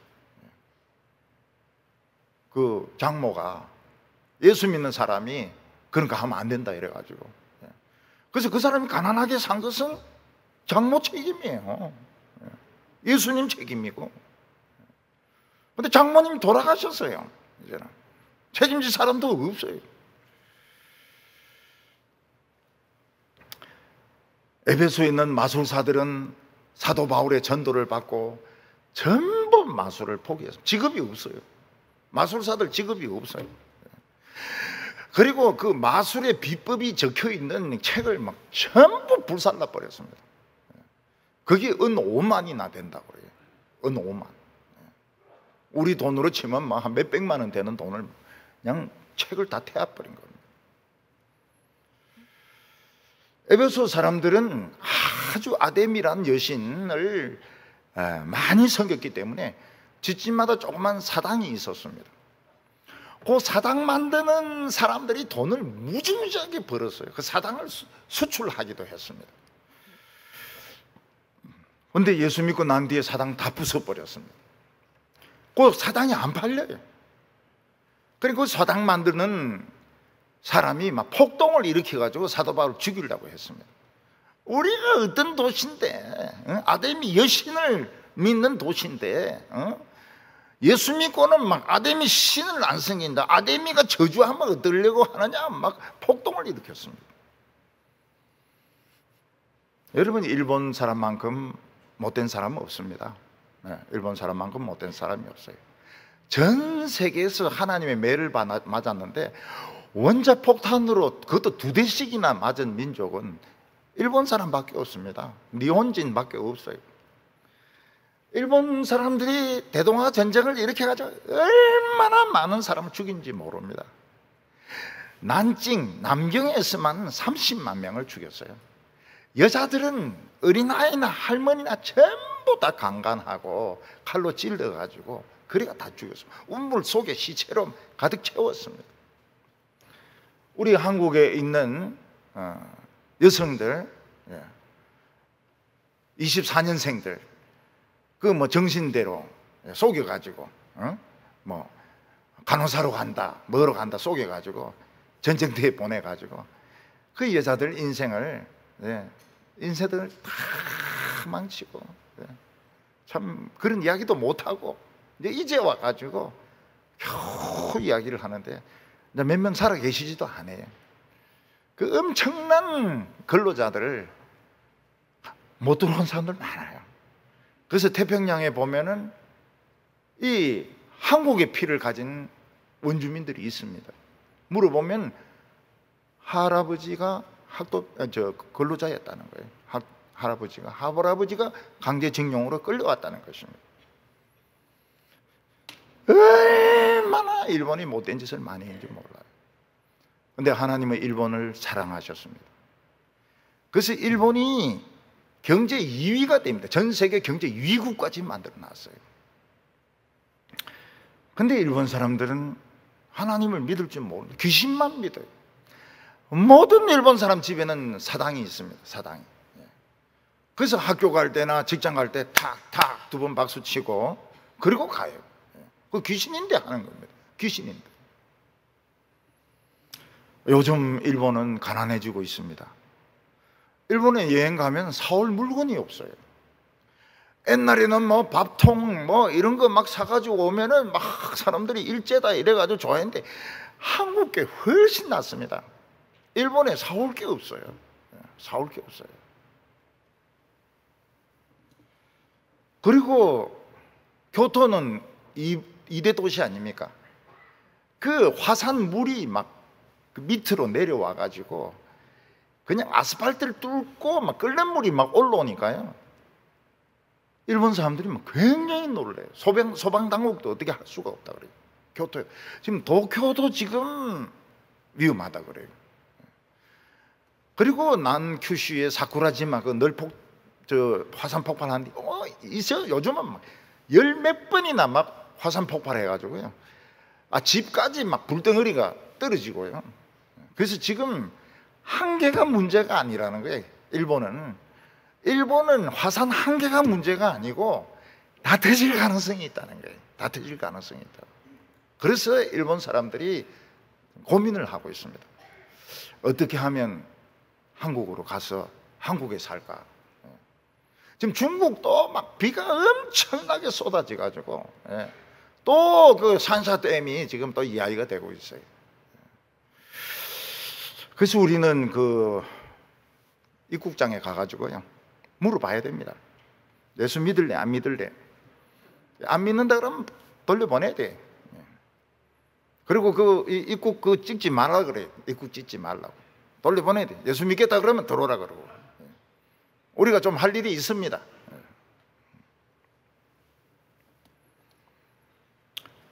그 장모가 예수 믿는 사람이 그런 거 하면 안 된다 이래가지고, 그래서 그 사람이 가난하게 산 것은 장모 책임이에요. 예수님 책임이고. 근데 장모님이 돌아가셨어요. 이제는 책임질 사람도 없어요. 에베소에 있는 마술사들은 사도 바울의 전도를 받고 전부 마술을 포기했어요. 직업이 없어요. 마술사들 직업이 없어요. 그리고 그 마술의 비법이 적혀 있는 책을 막 전부 불살라 버렸습니다. 그게 은 5만이나 된다고 그래요. 은 5만. 우리 돈으로 치면 막 한 몇백만 원 되는 돈을 그냥 책을 다 태워버린 겁니다. 에베소 사람들은 아주 아데미란 여신을 많이 섬겼기 때문에 집집마다 조그만 사당이 있었습니다. 그 사당 만드는 사람들이 돈을 무지무지하게 벌었어요. 그 사당을 수출하기도 했습니다. 그런데 예수 믿고 난 뒤에 사당 다 부숴버렸습니다. 그 사당이 안 팔려요. 그리고 그 사당 만드는 사람이 막 폭동을 일으켜가지고 사도 바울을 죽이려고 했습니다. 우리가 어떤 도시인데, 아데미 여신을 믿는 도시인데, 예수 믿고는 막 아데미 신을 안 섬긴다, 아데미가 저주하면 어떠려고 하느냐, 막 폭동을 일으켰습니다. 여러분, 일본 사람만큼 못된 사람은 없습니다. 일본 사람만큼 못된 사람이 없어요. 전 세계에서 하나님의 매를 맞았는데 원자 폭탄으로 그것도 2대씩이나 맞은 민족은 일본 사람밖에 없습니다. 니혼진밖에 없어요. 일본 사람들이 대동아 전쟁을 일으켜가지고 얼마나 많은 사람을 죽인지 모릅니다. 난징, 남경에서만 30만 명을 죽였어요. 여자들은 어린아이나 할머니나 전부 다 강간하고 칼로 찔러가지고 그래가 다 죽였어요. 운물 속에 시체로 가득 채웠습니다. 우리 한국에 있는 여성들, 24년생들, 그 뭐 정신대로 속여가지고, 뭐 간호사로 간다, 뭐로 간다 속여가지고 전쟁터에 보내가지고 그 여자들 인생을, 인생들 다 망치고, 참 그런 이야기도 못하고 이제 와가지고 겨우 이야기를 하는데 몇 명 살아 계시지도 않아요. 그 엄청난 근로자들을 못 들어온 사람들 많아요. 그래서 태평양에 보면은 이 한국의 피를 가진 원주민들이 있습니다. 물어보면 할아버지가 근로자였다는 거예요. 할아버지가 강제징용으로 끌려왔다는 것입니다. 얼마나 일본이 못된 짓을 많이 했는지 몰라요. 그런데 하나님은 일본을 사랑하셨습니다. 그래서 일본이 경제 2위가 됩니다. 전 세계 경제 2위 국까지 만들어 놨어요. 그런데 일본 사람들은 하나님을 믿을 줄 모릅니다. 귀신만 믿어요. 모든 일본 사람 집에는 사당이 있습니다. 사당이. 그래서 학교 갈 때나 직장 갈 때 탁탁 2번 박수 치고 그리고 가요. 그 귀신인데 하는 겁니다. 귀신인데. 요즘 일본은 가난해지고 있습니다. 일본에 여행 가면 사올 물건이 없어요. 옛날에는 뭐 밥통 뭐 이런 거 막 사가지고 오면은 막 사람들이 일제다 이래가지고 좋아했는데 한국 게 훨씬 낫습니다. 일본에 사올 게 없어요. 사올 게 없어요. 그리고 교토는 2대 도시 아닙니까? 그 화산 물이 막 그 밑으로 내려와 가지고 그냥 아스팔트를 뚫고 막 끓는 물이 막 올라오니까요. 일본 사람들이 막 굉장히 놀래요. 소방 당국도 어떻게 할 수가 없다 그래요. 교토에 지금 도쿄도 지금 위험하다 그래요. 그리고 난 큐슈의 사쿠라지마 그 화산 폭발하는데 있어요. 요즘은 막 열 몇 번이나 막 화산 폭발해가지고요. 집까지 막 불덩어리가 떨어지고요. 그래서 지금 한 개가 문제가 아니라는 거예요. 일본은 화산 한 개가 문제가 아니고 다 터질 가능성이 있다는 거예요. 다 터질 가능성이 있다. 그래서 일본 사람들이 고민을 하고 있습니다. 어떻게 하면 한국으로 가서 한국에 살까? 지금 중국도 막 비가 엄청나게 쏟아져 가지고 또 그 산샤댐이 지금 또 이야기가 되고 있어요. 그래서 우리는 그 입국장에 가가지고요 물어봐야 됩니다. 예수 믿을래 안 믿을래? 안 믿는다 그러면 돌려보내야 돼. 그리고 그 입국 그 찍지 말라 그래. 입국 찍지 말라고 돌려보내야 돼. 예수 믿겠다 그러면 들어오라 그러고. 우리가 좀 할 일이 있습니다.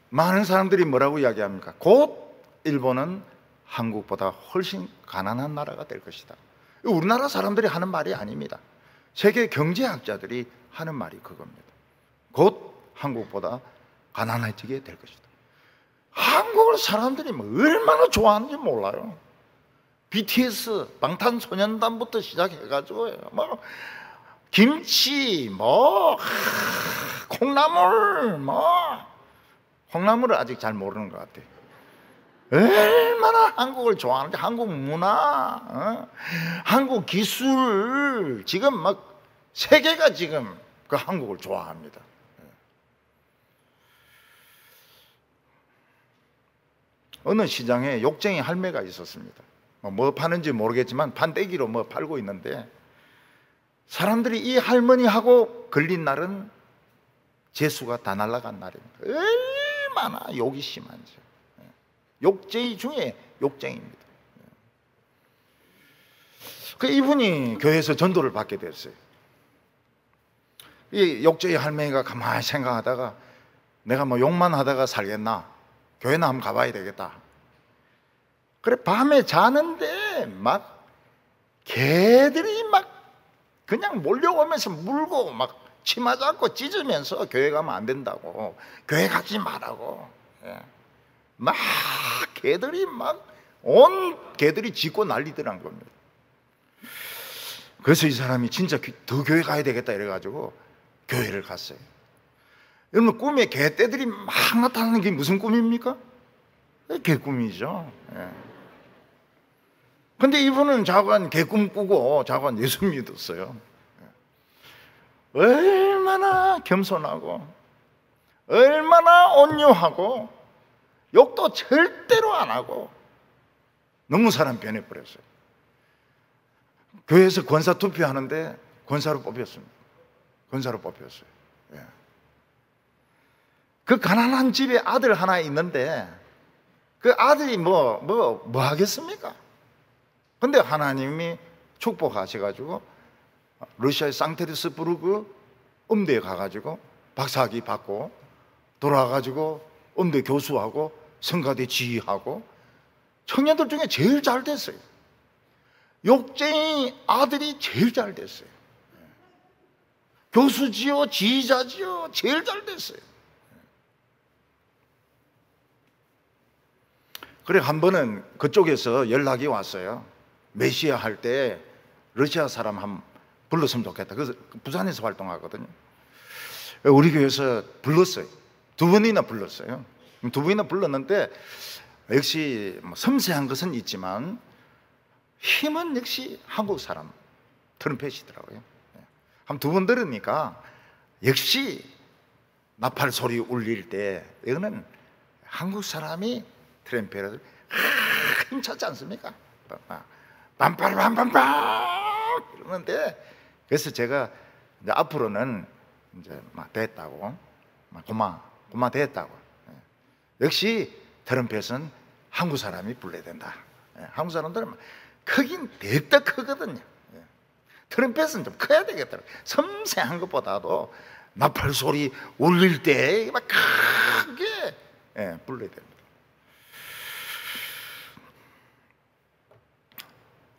많은 사람들이 뭐라고 이야기합니까? 곧 일본은 한국보다 훨씬 가난한 나라가 될 것이다. 우리나라 사람들이 하는 말이 아닙니다. 세계 경제학자들이 하는 말이 그겁니다. 곧 한국보다 가난해지게 될 것이다. 한국을 사람들이 뭐 얼마나 좋아하는지 몰라요. BTS, 방탄소년단부터 시작해가지고 뭐 김치, 뭐 콩나물, 콩나물을 아직 잘 모르는 것 같아요. 얼마나 한국을 좋아하는지, 한국 문화, 한국 기술, 지금 막 세계가 지금 그 한국을 좋아합니다. 어느 시장에 욕쟁이 할매가 있었습니다. 뭐 파는지 모르겠지만 판때기로 뭐 팔고 있는데, 사람들이 이 할머니하고 걸린 날은 재수가 다 날아간 날입니다. 얼마나 욕이 심한지. 욕쟁이 중에 욕쟁이입니다. 그 이분이 교회에서 전도를 받게 됐어요. 이 욕쟁이 할머니가 가만히 생각하다가 내가 뭐 욕만 하다가 살겠나? 교회나 한번 가봐야 되겠다. 그래 밤에 자는데 막 개들이 막 그냥 몰려오면서 물고 막 치마 잡고 찢으면서 교회 가면 안 된다고, 교회 가지 말라고. 막 개들이 막 온 개들이 짖고 난리더란 겁니다. 그래서 이 사람이 진짜 더 교회 가야 되겠다 이래가지고 교회를 갔어요. 여러분, 꿈에 개떼들이 막 나타나는 게 무슨 꿈입니까? 개꿈이죠. 근데 이분은 자관 개꿈 꾸고 자관 예수 믿었어요. 얼마나 겸손하고 얼마나 온유하고 욕도 절대로 안 하고 너무 사람 변해버렸어요. 교회에서 권사 투표하는데 권사로 뽑혔습니다. 권사로 뽑혔어요. 그 가난한 집에 아들 하나 있는데 그 아들이 뭐 하겠습니까? 근데 하나님이 축복하셔가지고 러시아의 상테르스부르크 음대에 가가지고 박사학위 받고 돌아와가지고 음대 교수하고 성가대 지휘하고 청년들 중에 제일 잘 됐어요. 욕쟁이 아들이 제일 잘 됐어요. 교수지요, 지휘자지요, 제일 잘 됐어요. 그래 한 번은 그쪽에서 연락이 왔어요. 메시아 할 때 러시아 사람 한 불렀으면 좋겠다. 그래서 부산에서 활동하거든요. 우리 교회에서 불렀어요. 두 번이나 불렀어요. 두 번이나 불렀는데 역시 뭐 섬세한 것은 있지만 힘은 역시 한국 사람 트럼펫이더라고요. 한 두 번 들으니까 역시 나팔 소리 울릴 때 이거는 한국 사람이 트럼펫을 힘차지 않습니까? 빰빰빰빰빰 이러는데, 그래서 제가 이제 앞으로는 이제 막 됐다고, 고마 됐다고. 역시 트럼펫은 한국 사람이 불러야 된다. 한국 사람들은 크긴 됐다 크거든요. 트럼펫은 좀 커야 되겠다. 섬세한 것보다도 나팔 소리 울릴 때 막 크게 불러야 됩니다.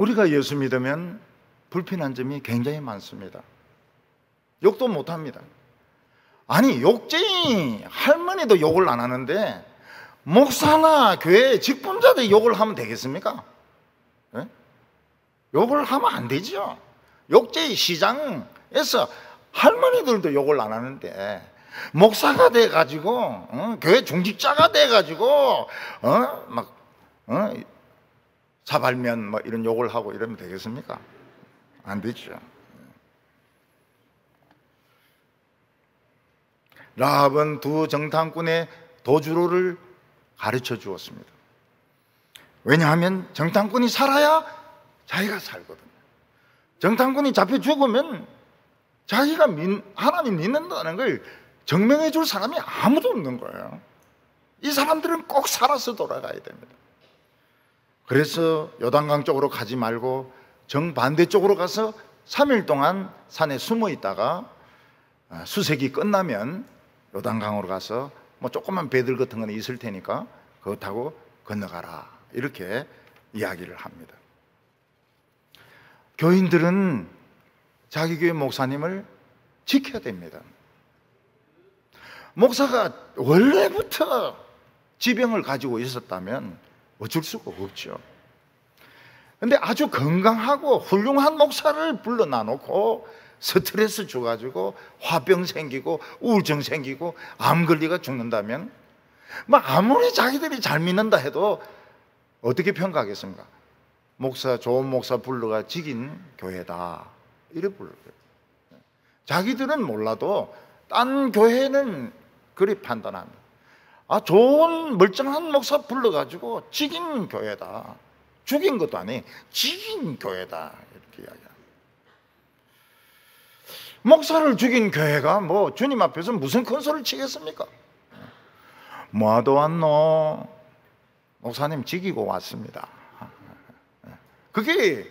우리가 예수 믿으면 불편한 점이 굉장히 많습니다. 욕도 못합니다. 아니, 욕쟁이 할머니도 욕을 안 하는데 목사나 교회 직분자들 욕을 하면 되겠습니까? 네? 욕을 하면 안 되죠. 욕쟁이 시장에서 할머니들도 욕을 안 하는데 목사가 돼가지고 교회 중직자가 돼가지고 사발면 뭐 이런 욕을 하고 이러면 되겠습니까? 안 되죠. 라합은 두 정탐꾼의 도주로를 가르쳐 주었습니다. 왜냐하면 정탐꾼이 살아야 자기가 살거든요. 정탐꾼이 잡혀 죽으면 자기가 하나님 믿는다는 걸 증명해 줄 사람이 아무도 없는 거예요. 이 사람들은 꼭 살아서 돌아가야 됩니다. 그래서 요단강 쪽으로 가지 말고 정반대쪽으로 가서 3일 동안 산에 숨어 있다가 수색이 끝나면 요단강으로 가서 뭐 조그만 배들 같은 건 있을 테니까 그거 타고 건너가라, 이렇게 이야기를 합니다. 교인들은 자기 교회 목사님을 지켜야 됩니다. 목사가 원래부터 지병을 가지고 있었다면 어쩔 수가 없죠. 근데 아주 건강하고 훌륭한 목사를 불러놔 놓고 스트레스 줘가지고 화병 생기고 우울증 생기고 암 걸리가 죽는다면 뭐 아무리 자기들이 잘 믿는다 해도 어떻게 평가하겠습니까? 좋은 목사 불러가 지긴 교회다, 이래 불러요. 자기들은 몰라도 딴 교회는 그리 판단합니다. 좋은 멀쩡한 목사 불러가지고 지긴 교회다, 죽인 것도 아니 지긴 교회다, 이렇게 이야기합니다. 목사를 죽인 교회가 뭐 주님 앞에서 무슨 큰 소리를 치겠습니까? 뭐하러 왔노? 목사님 죽이고 왔습니다. 그게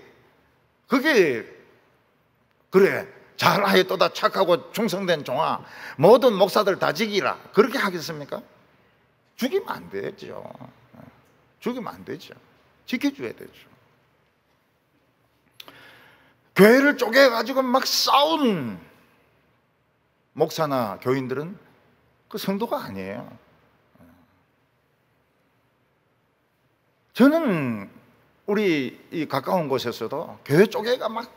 그래, 잘하였도다 착하고 충성된 종아, 모든 목사들 다 죽이라, 그렇게 하겠습니까? 죽이면 안 되죠. 죽이면 안 되죠. 지켜줘야 되죠. 교회를 쪼개가지고 막 싸운 목사나 교인들은 그 성도가 아니에요. 저는 우리 이 가까운 곳에서도 교회 쪼개가 막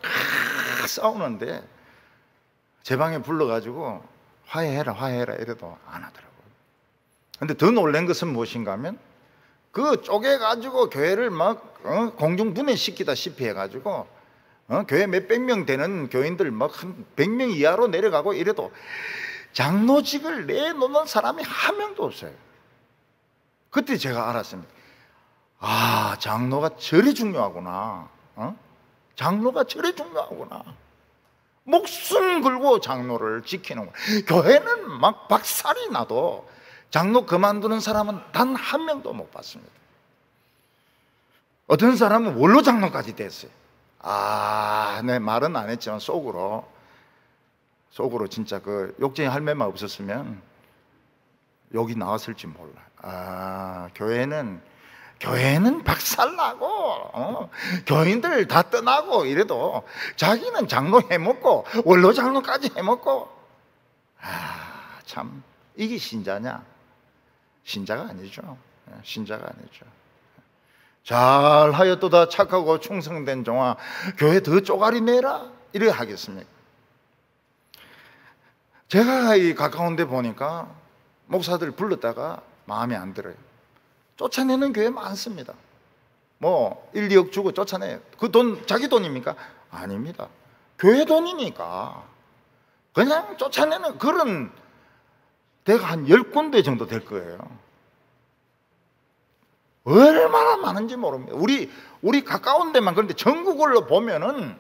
싸우는데 제 방에 불러가지고 화해해라 이래도 안 하더라고요. 근데 더 놀란 것은 무엇인가 하면 그 쪼개가지고 교회를 막 공중분해시키다시피 해가지고 교회 몇백 명 되는 교인들 막 한 100명 이하로 내려가고 이래도 장로직을 내놓는 사람이 한 명도 없어요. 그때 제가 알았습니다. 장로가 저리 중요하구나. 장로가 저리 중요하구나. 목숨 걸고 장로를 지키는 거야. 교회는 막 박살이 나도 장로 그만두는 사람은 단 한 명도 못 봤습니다. 어떤 사람은 원로 장로까지 됐어요. 내 말은 안 했지만 속으로 진짜 그 욕쟁이 할매만 없었으면 욕이 나왔을지 몰라. 교회는 박살나고 교인들 다 떠나고 이래도 자기는 장로 해먹고 원로 장로까지 해먹고, 참 이게 신자냐? 신자가 아니죠. 신자가 아니죠. 잘하였도다 착하고 충성된 종아, 교회 더 쪼가리 내라, 이래 하겠습니까? 제가 이 가까운 데 보니까 목사들 불렀다가 마음에 안 들어요. 쫓아내는 교회 많습니다. 뭐 1, 2억 주고 쫓아내요. 그 돈 자기 돈입니까? 아닙니다. 교회 돈이니까 그냥 쫓아내는 그런 데가 한 10군데 정도 될 거예요. 얼마나 많은지 모릅니다. 우리 가까운 데만. 그런데 전국으로 보면은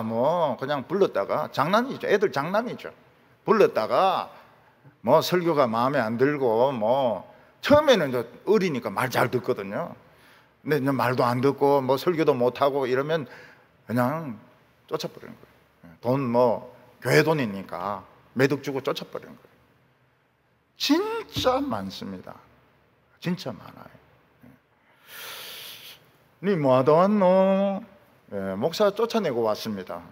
뭐 그냥 불렀다가 장난이죠. 애들 장난이죠. 불렀다가 뭐 설교가 마음에 안 들고 뭐 처음에는 어리니까 말 잘 듣거든요. 근데 이제 말도 안 듣고 뭐 설교도 못 하고 이러면 그냥 쫓아버리는 거예요. 돈 뭐 교회 돈이니까 매덕 주고 쫓아버리는 거예요. 진짜 많습니다. 진짜 많아요. 니 뭐하다 왔노? 예, 목사 쫓아내고 왔습니다.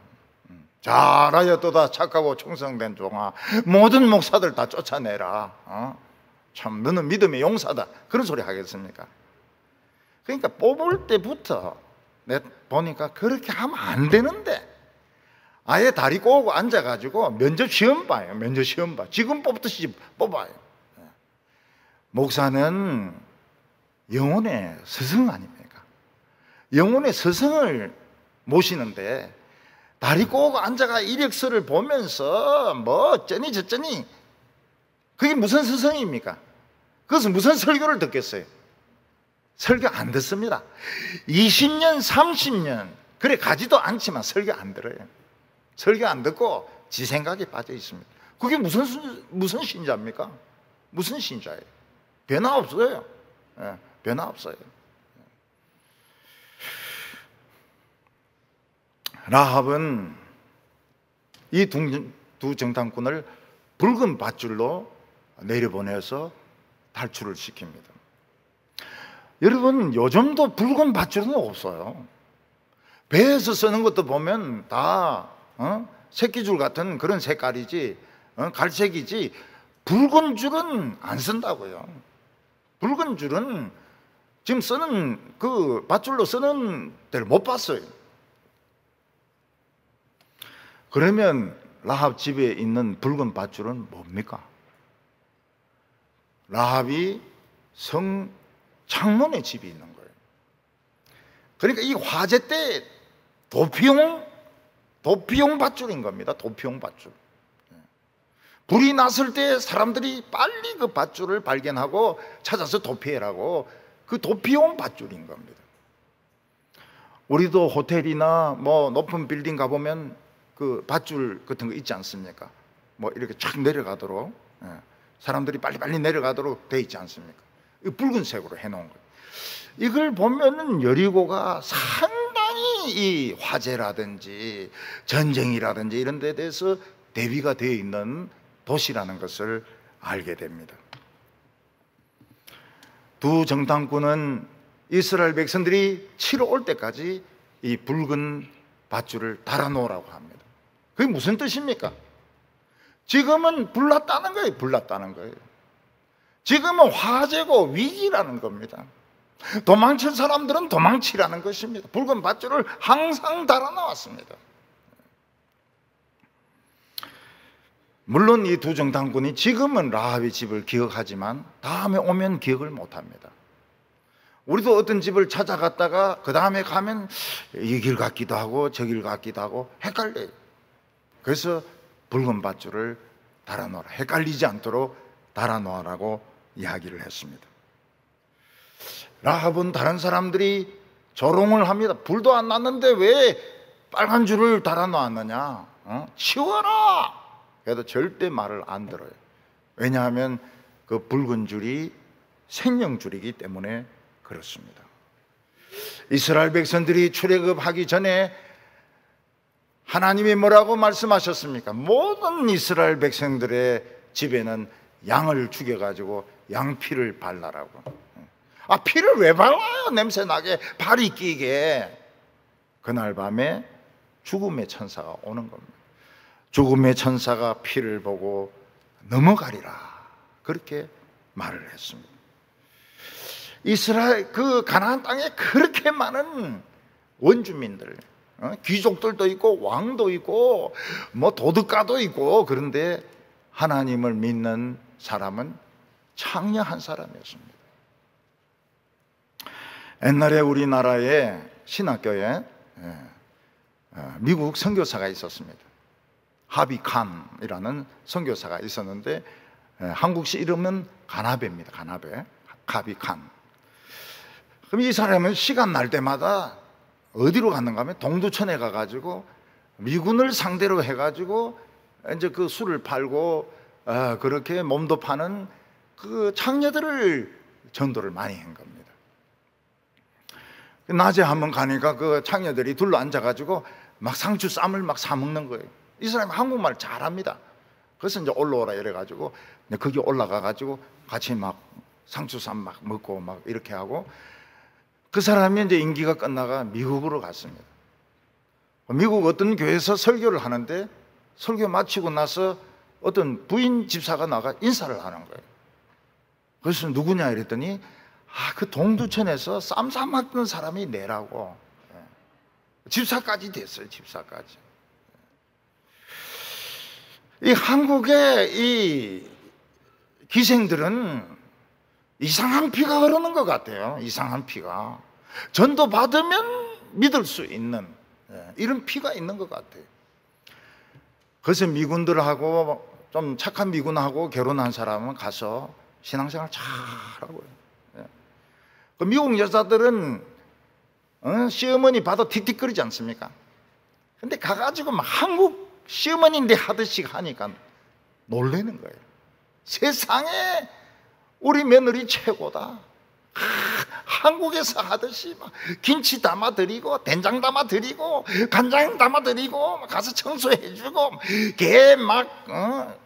잘하였도다 착하고 충성된 종아, 모든 목사들 다 쫓아내라. 참 너는 믿음의 용사다. 그런 소리 하겠습니까? 그러니까 뽑을 때부터 내가 보니까 그렇게 하면 안 되는데, 아예 다리 꼬고 앉아가지고 면접 시험 봐요. 면접 시험 봐. 지금 뽑듯이 뽑아요. 목사는 영혼의 스승 아닙니까? 영혼의 스승을 모시는데 다리 꼬고 앉아가 이력서를 보면서 뭐 어쩌니 저쩌니, 그게 무슨 스승입니까? 그것은 무슨 설교를 듣겠어요? 설교 안 듣습니다. 20년 30년 그래 가지도 않지만 설교 안 들어요. 설교 안 듣고 지 생각에 빠져 있습니다. 그게 무슨 신자입니까? 무슨 신자예요? 변화 없어요. 예, 변화 없어요. 라합은 이 두 정탐꾼을 붉은 밧줄로 내려보내서 탈출을 시킵니다. 여러분, 요즘도 붉은 밧줄은 없어요. 배에서 쓰는 것도 보면 다 새끼줄 같은 그런 색깔이지, 갈색이지, 붉은 줄은 안 쓴다고요. 붉은 줄은 지금 쓰는 그 밧줄로 쓰는 데를 못 봤어요. 그러면 라합 집에 있는 붉은 밧줄은 뭡니까? 라합이 성 창문에 집이 있는 거예요. 그러니까 이 화재 때 도피용 밧줄인 겁니다. 도피용 밧줄. 불이 났을 때 사람들이 빨리 그 밧줄을 발견하고 찾아서 도피해라고, 그 도피용 밧줄인 겁니다. 우리도 호텔이나 뭐 높은 빌딩 가보면 그 밧줄 같은 거 있지 않습니까? 뭐 이렇게 착 내려가도록, 사람들이 빨리빨리 내려가도록 돼 있지 않습니까? 붉은색으로 해놓은 거예요. 이걸 보면은 여리고가 상당히 이 화재라든지 전쟁이라든지 이런 데 대해서 대비가 되어 있는 도시라는 것을 알게 됩니다. 두 정탐꾼은 이스라엘 백성들이 치러 올 때까지 이 붉은 밧줄을 달아놓으라고 합니다. 그게 무슨 뜻입니까? 지금은 불났다는 거예요. 불났다는 거예요. 지금은 화재고 위기라는 겁니다. 도망칠 사람들은 도망치라는 것입니다. 붉은 밧줄을 항상 달아놓았습니다. 물론 이 두 정탐꾼이 지금은 라합의 집을 기억하지만 다음에 오면 기억을 못합니다. 우리도 어떤 집을 찾아갔다가 그 다음에 가면 이 길 같기도 하고 저 길 같기도 하고 헷갈려요. 그래서 붉은 밧줄을 달아놓아라, 헷갈리지 않도록 달아놓으라고 이야기를 했습니다. 라합은 다른 사람들이 조롱을 합니다. 불도 안 났는데 왜 빨간 줄을 달아놓았느냐, 치워라! 그래도 절대 말을 안 들어요. 왜냐하면 그 붉은 줄이 생명줄이기 때문에 그렇습니다. 이스라엘 백성들이 출애굽하기 전에 하나님이 뭐라고 말씀하셨습니까? 모든 이스라엘 백성들의 집에는 양을 죽여가지고 양피를 발라라고. 피를 왜 발라요? 냄새나게, 발이 끼게. 그날 밤에 죽음의 천사가 오는 겁니다. 죽음의 천사가 피를 보고 넘어가리라, 그렇게 말을 했습니다. 이스라엘 그 가나안 땅에 그렇게 많은 원주민들, 귀족들도 있고 왕도 있고 뭐 도둑가도 있고, 그런데 하나님을 믿는 사람은 창녀 한 사람이었습니다. 옛날에 우리나라에 신학교에 미국 선교사가 있었습니다. 하비 칸이라는 선교사가 있었는데 한국식 이름은 가나베입니다. 가나베, 하비 칸. 그럼 이 사람은 시간 날 때마다 어디로 갔는가 하면 동두천에 가가지고 미군을 상대로 해가지고 이제 그 술을 팔고 그렇게 몸도 파는 그 창녀들을 전도를 많이 한 겁니다. 낮에 한번 가니까 그 창녀들이 둘러 앉아가지고 막 상추 쌈을 막 사먹는 거예요. 이 사람이 한국말 잘합니다. 그래서 이제 올라오라 이래가지고 거기 올라가가지고 같이 막 상추 쌈 막 먹고 막 이렇게 하고, 그 사람이 이제 임기가 끝나가 미국으로 갔습니다. 미국 어떤 교회에서 설교를 하는데 설교 마치고 나서 어떤 부인 집사가 나가 인사를 하는 거예요. 그래서 누구냐 이랬더니 그 동두천에서 쌈 싸먹던 사람이 내라고. 집사까지 됐어요. 집사까지. 이 한국의 이 기생들은 이상한 피가 흐르는 것 같아요. 이상한 피가. 전도 받으면 믿을 수 있는 이런 피가 있는 것 같아요. 그래서 미군들하고 좀 착한 미군하고 결혼한 사람은 가서 신앙생활 잘하고요. 그 미국 여자들은 시어머니 봐도 틱틱거리지 않습니까? 근데 가가지고 막 한국 시어머니인데 하듯이 하니까 놀라는 거예요. 세상에 우리 며느리 최고다. 한국에서 하듯이 막 김치 담아드리고 된장 담아드리고 간장 담아드리고 가서 청소해주고 개 막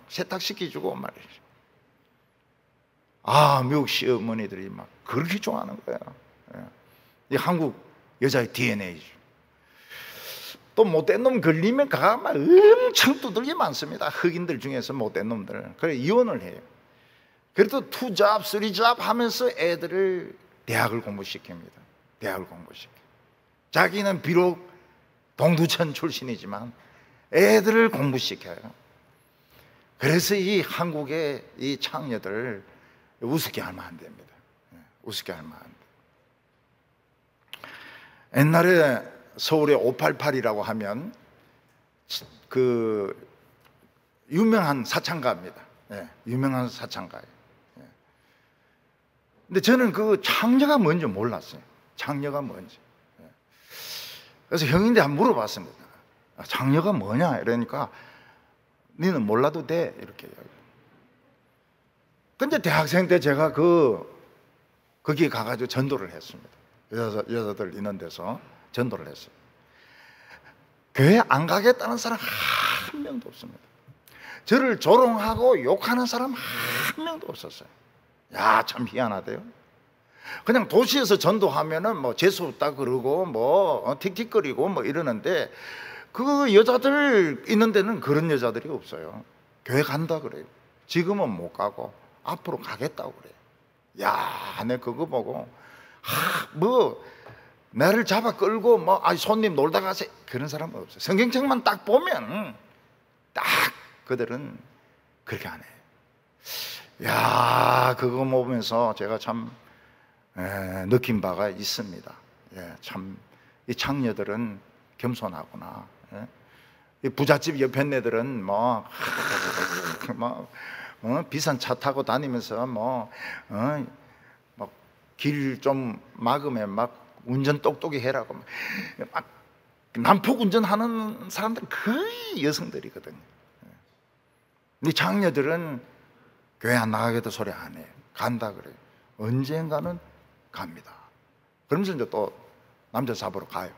세탁시켜주고 말이죠. 미국 시어머니들이 막 그렇게 좋아하는 거예요. 이 한국 여자의 DNA죠. 또 못된 놈 걸리면 가가 막 엄청 두들기 많습니다. 흑인들 중에서 못된 놈들. 그래 이혼을 해요. 그래도 투잡, 쓰리잡 하면서 애들을 대학을 공부시킵니다. 대학을 공부시켜. 자기는 비록 동두천 출신이지만 애들을 공부시켜요. 그래서 이 한국의 이 창녀들 우습게 하면 안 됩니다. 우습게 하면 안 돼요. 옛날에 서울에 588이라고 하면 그 유명한 사창가입니다. 유명한 사창가예요. 근데 저는 그 창녀가 뭔지 몰랐어요. 창녀가 뭔지. 그래서 형인데 한번 물어봤습니다. 창녀가 뭐냐? 이러니까 너는 몰라도 돼. 이렇게. 근데 대학생 때 제가 거기에 가가지고 전도를 했습니다. 여자들 있는 데서 전도를 했어요. 교회 안 가겠다는 사람 한 명도 없습니다. 저를 조롱하고 욕하는 사람 한 명도 없었어요. 야, 참 희한하대요. 그냥 도시에서 전도하면은 뭐 재수 없다 그러고 뭐 틱틱거리고 뭐 이러는데 그 여자들 있는 데는 그런 여자들이 없어요. 교회 간다 그래요. 지금은 못 가고 앞으로 가겠다고 그래요. 야, 내 그거 보고 뭐 나를 잡아 끌고 뭐 손님 놀다 가세요 그런 사람은 없어요. 성경책만 딱 보면 딱 그들은 그렇게 안 해요. 야, 그거 보면서 제가 참 느낀 바가 있습니다. 참 이 창녀들은 겸손하구나. 이 부잣집 옆에 애들은 비싼 차 타고 다니면서 길 좀 막으면 막 운전 똑똑히 해라고 막 난폭 운전하는 사람들은 거의 여성들이거든요. 이 장녀들은 교회 안 나가게도 소리 안 해요. 간다 그래요. 언젠가는 갑니다. 그러면서 이제 또 남자 잡으러 가요.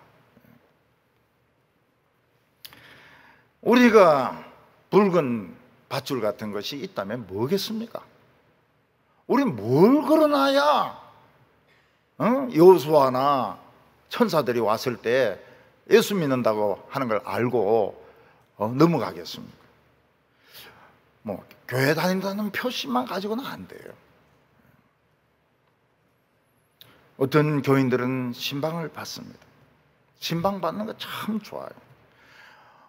우리가 붉은 밧줄 같은 것이 있다면 뭐겠습니까? 우리 뭘 걸어놔야 여호수아나 천사들이 왔을 때 예수 믿는다고 하는 걸 알고 넘어가겠습니까? 뭐 교회 다닌다는 표시만 가지고는 안 돼요. 어떤 교인들은 신방을 받습니다. 신방 받는 거 참 좋아요.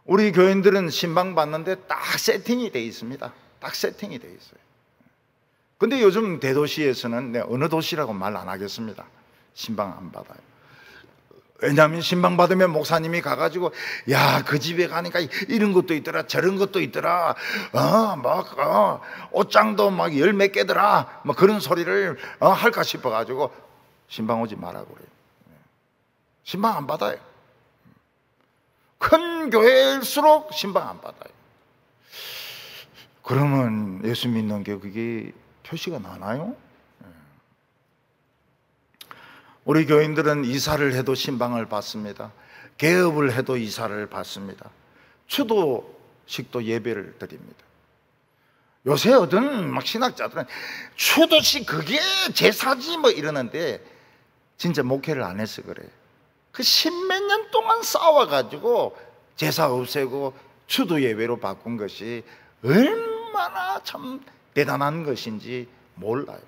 우리 교인들은 신방 받는데 딱 세팅이 돼 있습니다. 딱 세팅이 돼 있어요. 근데 요즘 대도시에서는 어느 도시라고 말 안 하겠습니다. 신방 안 받아요. 왜냐하면 신방 받으면 목사님이 가가지고 야, 그 집에 가니까 이런 것도 있더라 저런 것도 있더라 옷장도 막 열 몇 개더라 뭐 그런 소리를 할까 싶어가지고 신방 오지 말라고 그래요. 신방 안 받아요. 큰 교회일수록 신방 안 받아요. 그러면 예수 믿는 게 그게 표시가 나나요? 우리 교인들은 이사를 해도 신방을 받습니다. 개업을 해도 이사를 받습니다. 추도식도 예배를 드립니다. 요새 어떤 막 신학자들은 추도식 그게 제사지 뭐 이러는데 진짜 목회를 안 해서 그래. 그 십몇 년 동안 싸워가지고 제사 없애고 추도 예배로 바꾼 것이 얼마나 참 대단한 것인지 몰라요.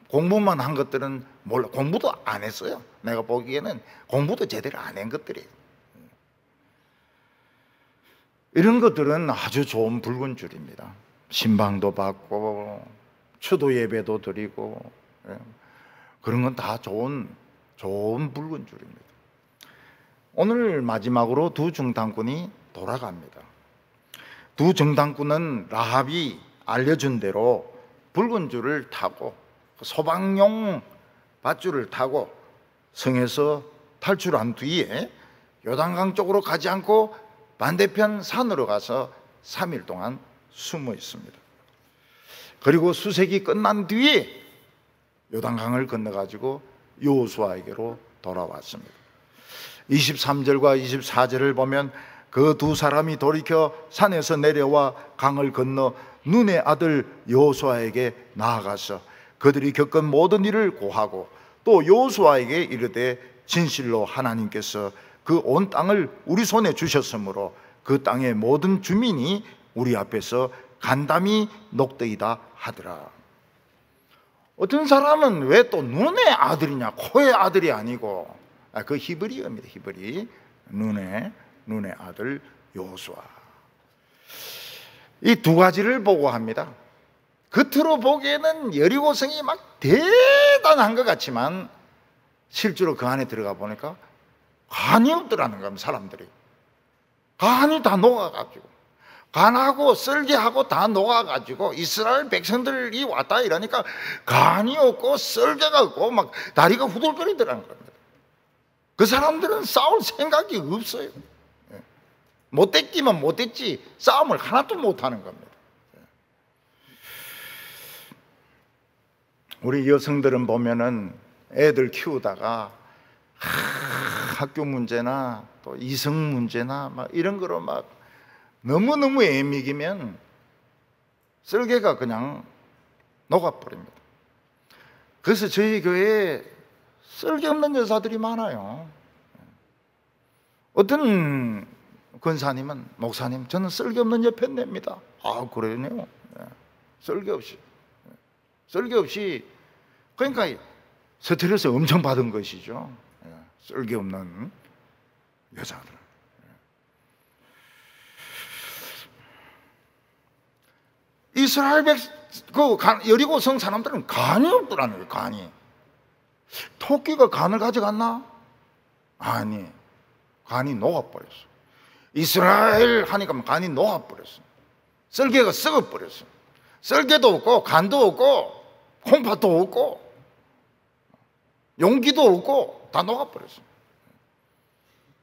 공부만 한 것들은 몰라. 공부도 안 했어요. 내가 보기에는 공부도 제대로 안 한 것들이에요. 이런 것들은 아주 좋은 붉은 줄입니다. 신방도 받고 추도 예배도 드리고 그런 건 다 좋은 붉은 줄입니다. 오늘 마지막으로 두 정탐꾼이 돌아갑니다. 두 정탐꾼은 라합이 알려준 대로 붉은 줄을 타고 소방용 밧줄을 타고 성에서 탈출한 뒤에 요단강 쪽으로 가지 않고 반대편 산으로 가서 3일 동안 숨어 있습니다. 그리고 수색이 끝난 뒤에 요단강을 건너가지고 여호수아에게로 돌아왔습니다. 23절과 24절을 보면 그 두 사람이 돌이켜 산에서 내려와 강을 건너 눈의 아들 여호수아에게 나아가서 그들이 겪은 모든 일을 고하고 또 여호수아에게 이르되 진실로 하나님께서 그 온 땅을 우리 손에 주셨으므로 그 땅의 모든 주민이 우리 앞에서 간담이 녹되이다 하더라. 어떤 사람은 왜 또 눈의 아들이냐, 코의 아들이 아니고, 그 히브리어입니다. 히브리 눈의 아들 여호수아. 이 두 가지를 보고 합니다. 겉으로 보기에는 여리고성이 막 대단한 것 같지만 실제로 그 안에 들어가 보니까 간이 없더라는 겁니다. 사람들이 간이 다 녹아가지고, 간하고 썰개하고 다 녹아가지고 이스라엘 백성들이 왔다 이러니까 간이 없고 썰개가 없고 막 다리가 후들거리더라는 겁니다. 그 사람들은 싸울 생각이 없어요. 못됐기만 못됐지 싸움을 하나도 못하는 겁니다. 우리 여성들은 보면은 애들 키우다가 학교 문제나 또 이성 문제나 막 이런 거로 막 너무너무 애미기면 썰개가 그냥 녹아버립니다. 그래서 저희 교회에 썰개 없는 여자들이 많아요. 어떤 권사님은, 목사님, 저는 썰개 없는 여편 냅니다. 아, 그러네요. 썰개 없이 그러니까 스트레스 엄청 받은 것이죠. 썰개 없는 여자들. 이스라엘 여리고성 사람들은 간이 없더라는 거예요. 간이. 토끼가 간을 가져갔나? 아니, 간이 녹아버렸어. 이스라엘 하니까 간이 녹아버렸어. 썰개가 썩어버렸어. 썰개도 없고 간도 없고 콩팥도 없고 용기도 없고 다 녹아버렸어.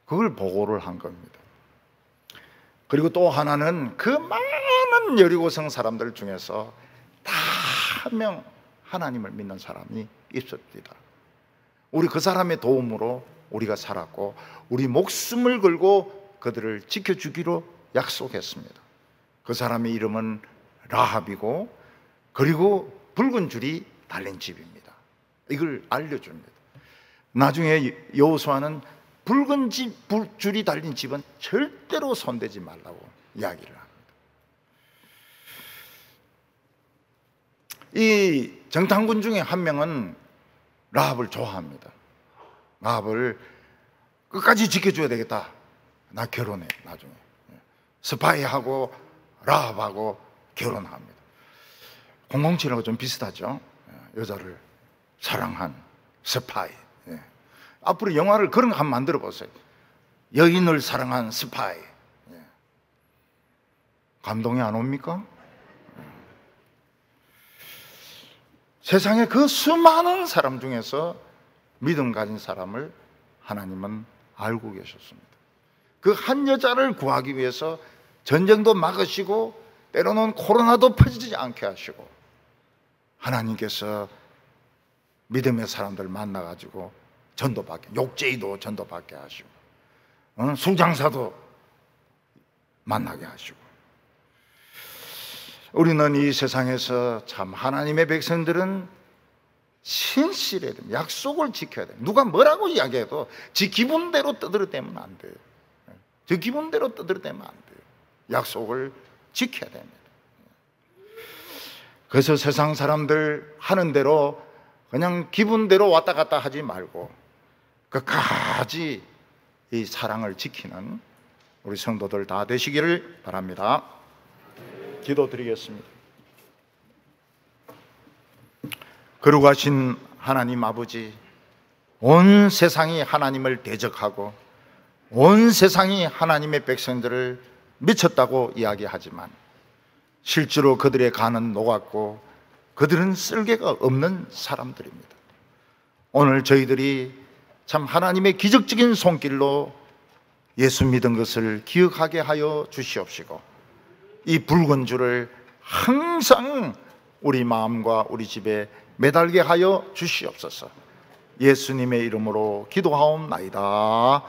그걸 보고를 한 겁니다. 그리고 또 하나는 그 많은 여리고성 사람들 중에서 다 한 명 하나님을 믿는 사람이 있었습니다. 우리 그 사람의 도움으로 우리가 살았고 우리 목숨을 걸고 그들을 지켜주기로 약속했습니다. 그 사람의 이름은 라합이고 그리고 붉은 줄이 달린 집입니다. 이걸 알려줍니다. 나중에 여호수아는 붉은 줄이 달린 집은 절대로 손대지 말라고 이야기를 합니다. 이 정탐꾼 중에 한 명은 라합을 좋아합니다. 라합을 끝까지 지켜줘야 되겠다. 나 결혼해. 나중에 스파이하고 라합하고 결혼합니다. 007하고 좀 비슷하죠. 여자를 사랑한 스파이. 앞으로 영화를 그런 거 한번 만들어 보세요. 여인을 사랑한 스파이. 감동이 안 옵니까? 세상에 그 수많은 사람 중에서 믿음 가진 사람을 하나님은 알고 계셨습니다. 그 한 여자를 구하기 위해서 전쟁도 막으시고 때로는 코로나도 퍼지지 않게 하시고 하나님께서 믿음의 사람들 만나가지고 전도받게, 욕제이도 전도받게 하시고 수장사도 만나게 하시고 우리는 이 세상에서 참 하나님의 백성들은 신실해야 됩니다. 약속을 지켜야 돼요. 누가 뭐라고 이야기해도 지 기분대로 떠들어대면 안 돼요. 저 기분대로 떠들어대면 안 돼요. 약속을 지켜야 됩니다. 그래서 세상 사람들 하는 대로 그냥 기분대로 왔다 갔다 하지 말고 끝까지 이 사랑을 지키는 우리 성도들 다 되시기를 바랍니다. 기도드리겠습니다. 거룩하신 하나님 아버지, 온 세상이 하나님을 대적하고 온 세상이 하나님의 백성들을 미쳤다고 이야기하지만 실제로 그들의 간은 녹았고 그들은 쓸개가 없는 사람들입니다. 오늘 저희들이 참 하나님의 기적적인 손길로 예수 믿은 것을 기억하게 하여 주시옵시고 이 붉은 줄을 항상 우리 마음과 우리 집에 매달게 하여 주시옵소서. 예수님의 이름으로 기도하옵나이다.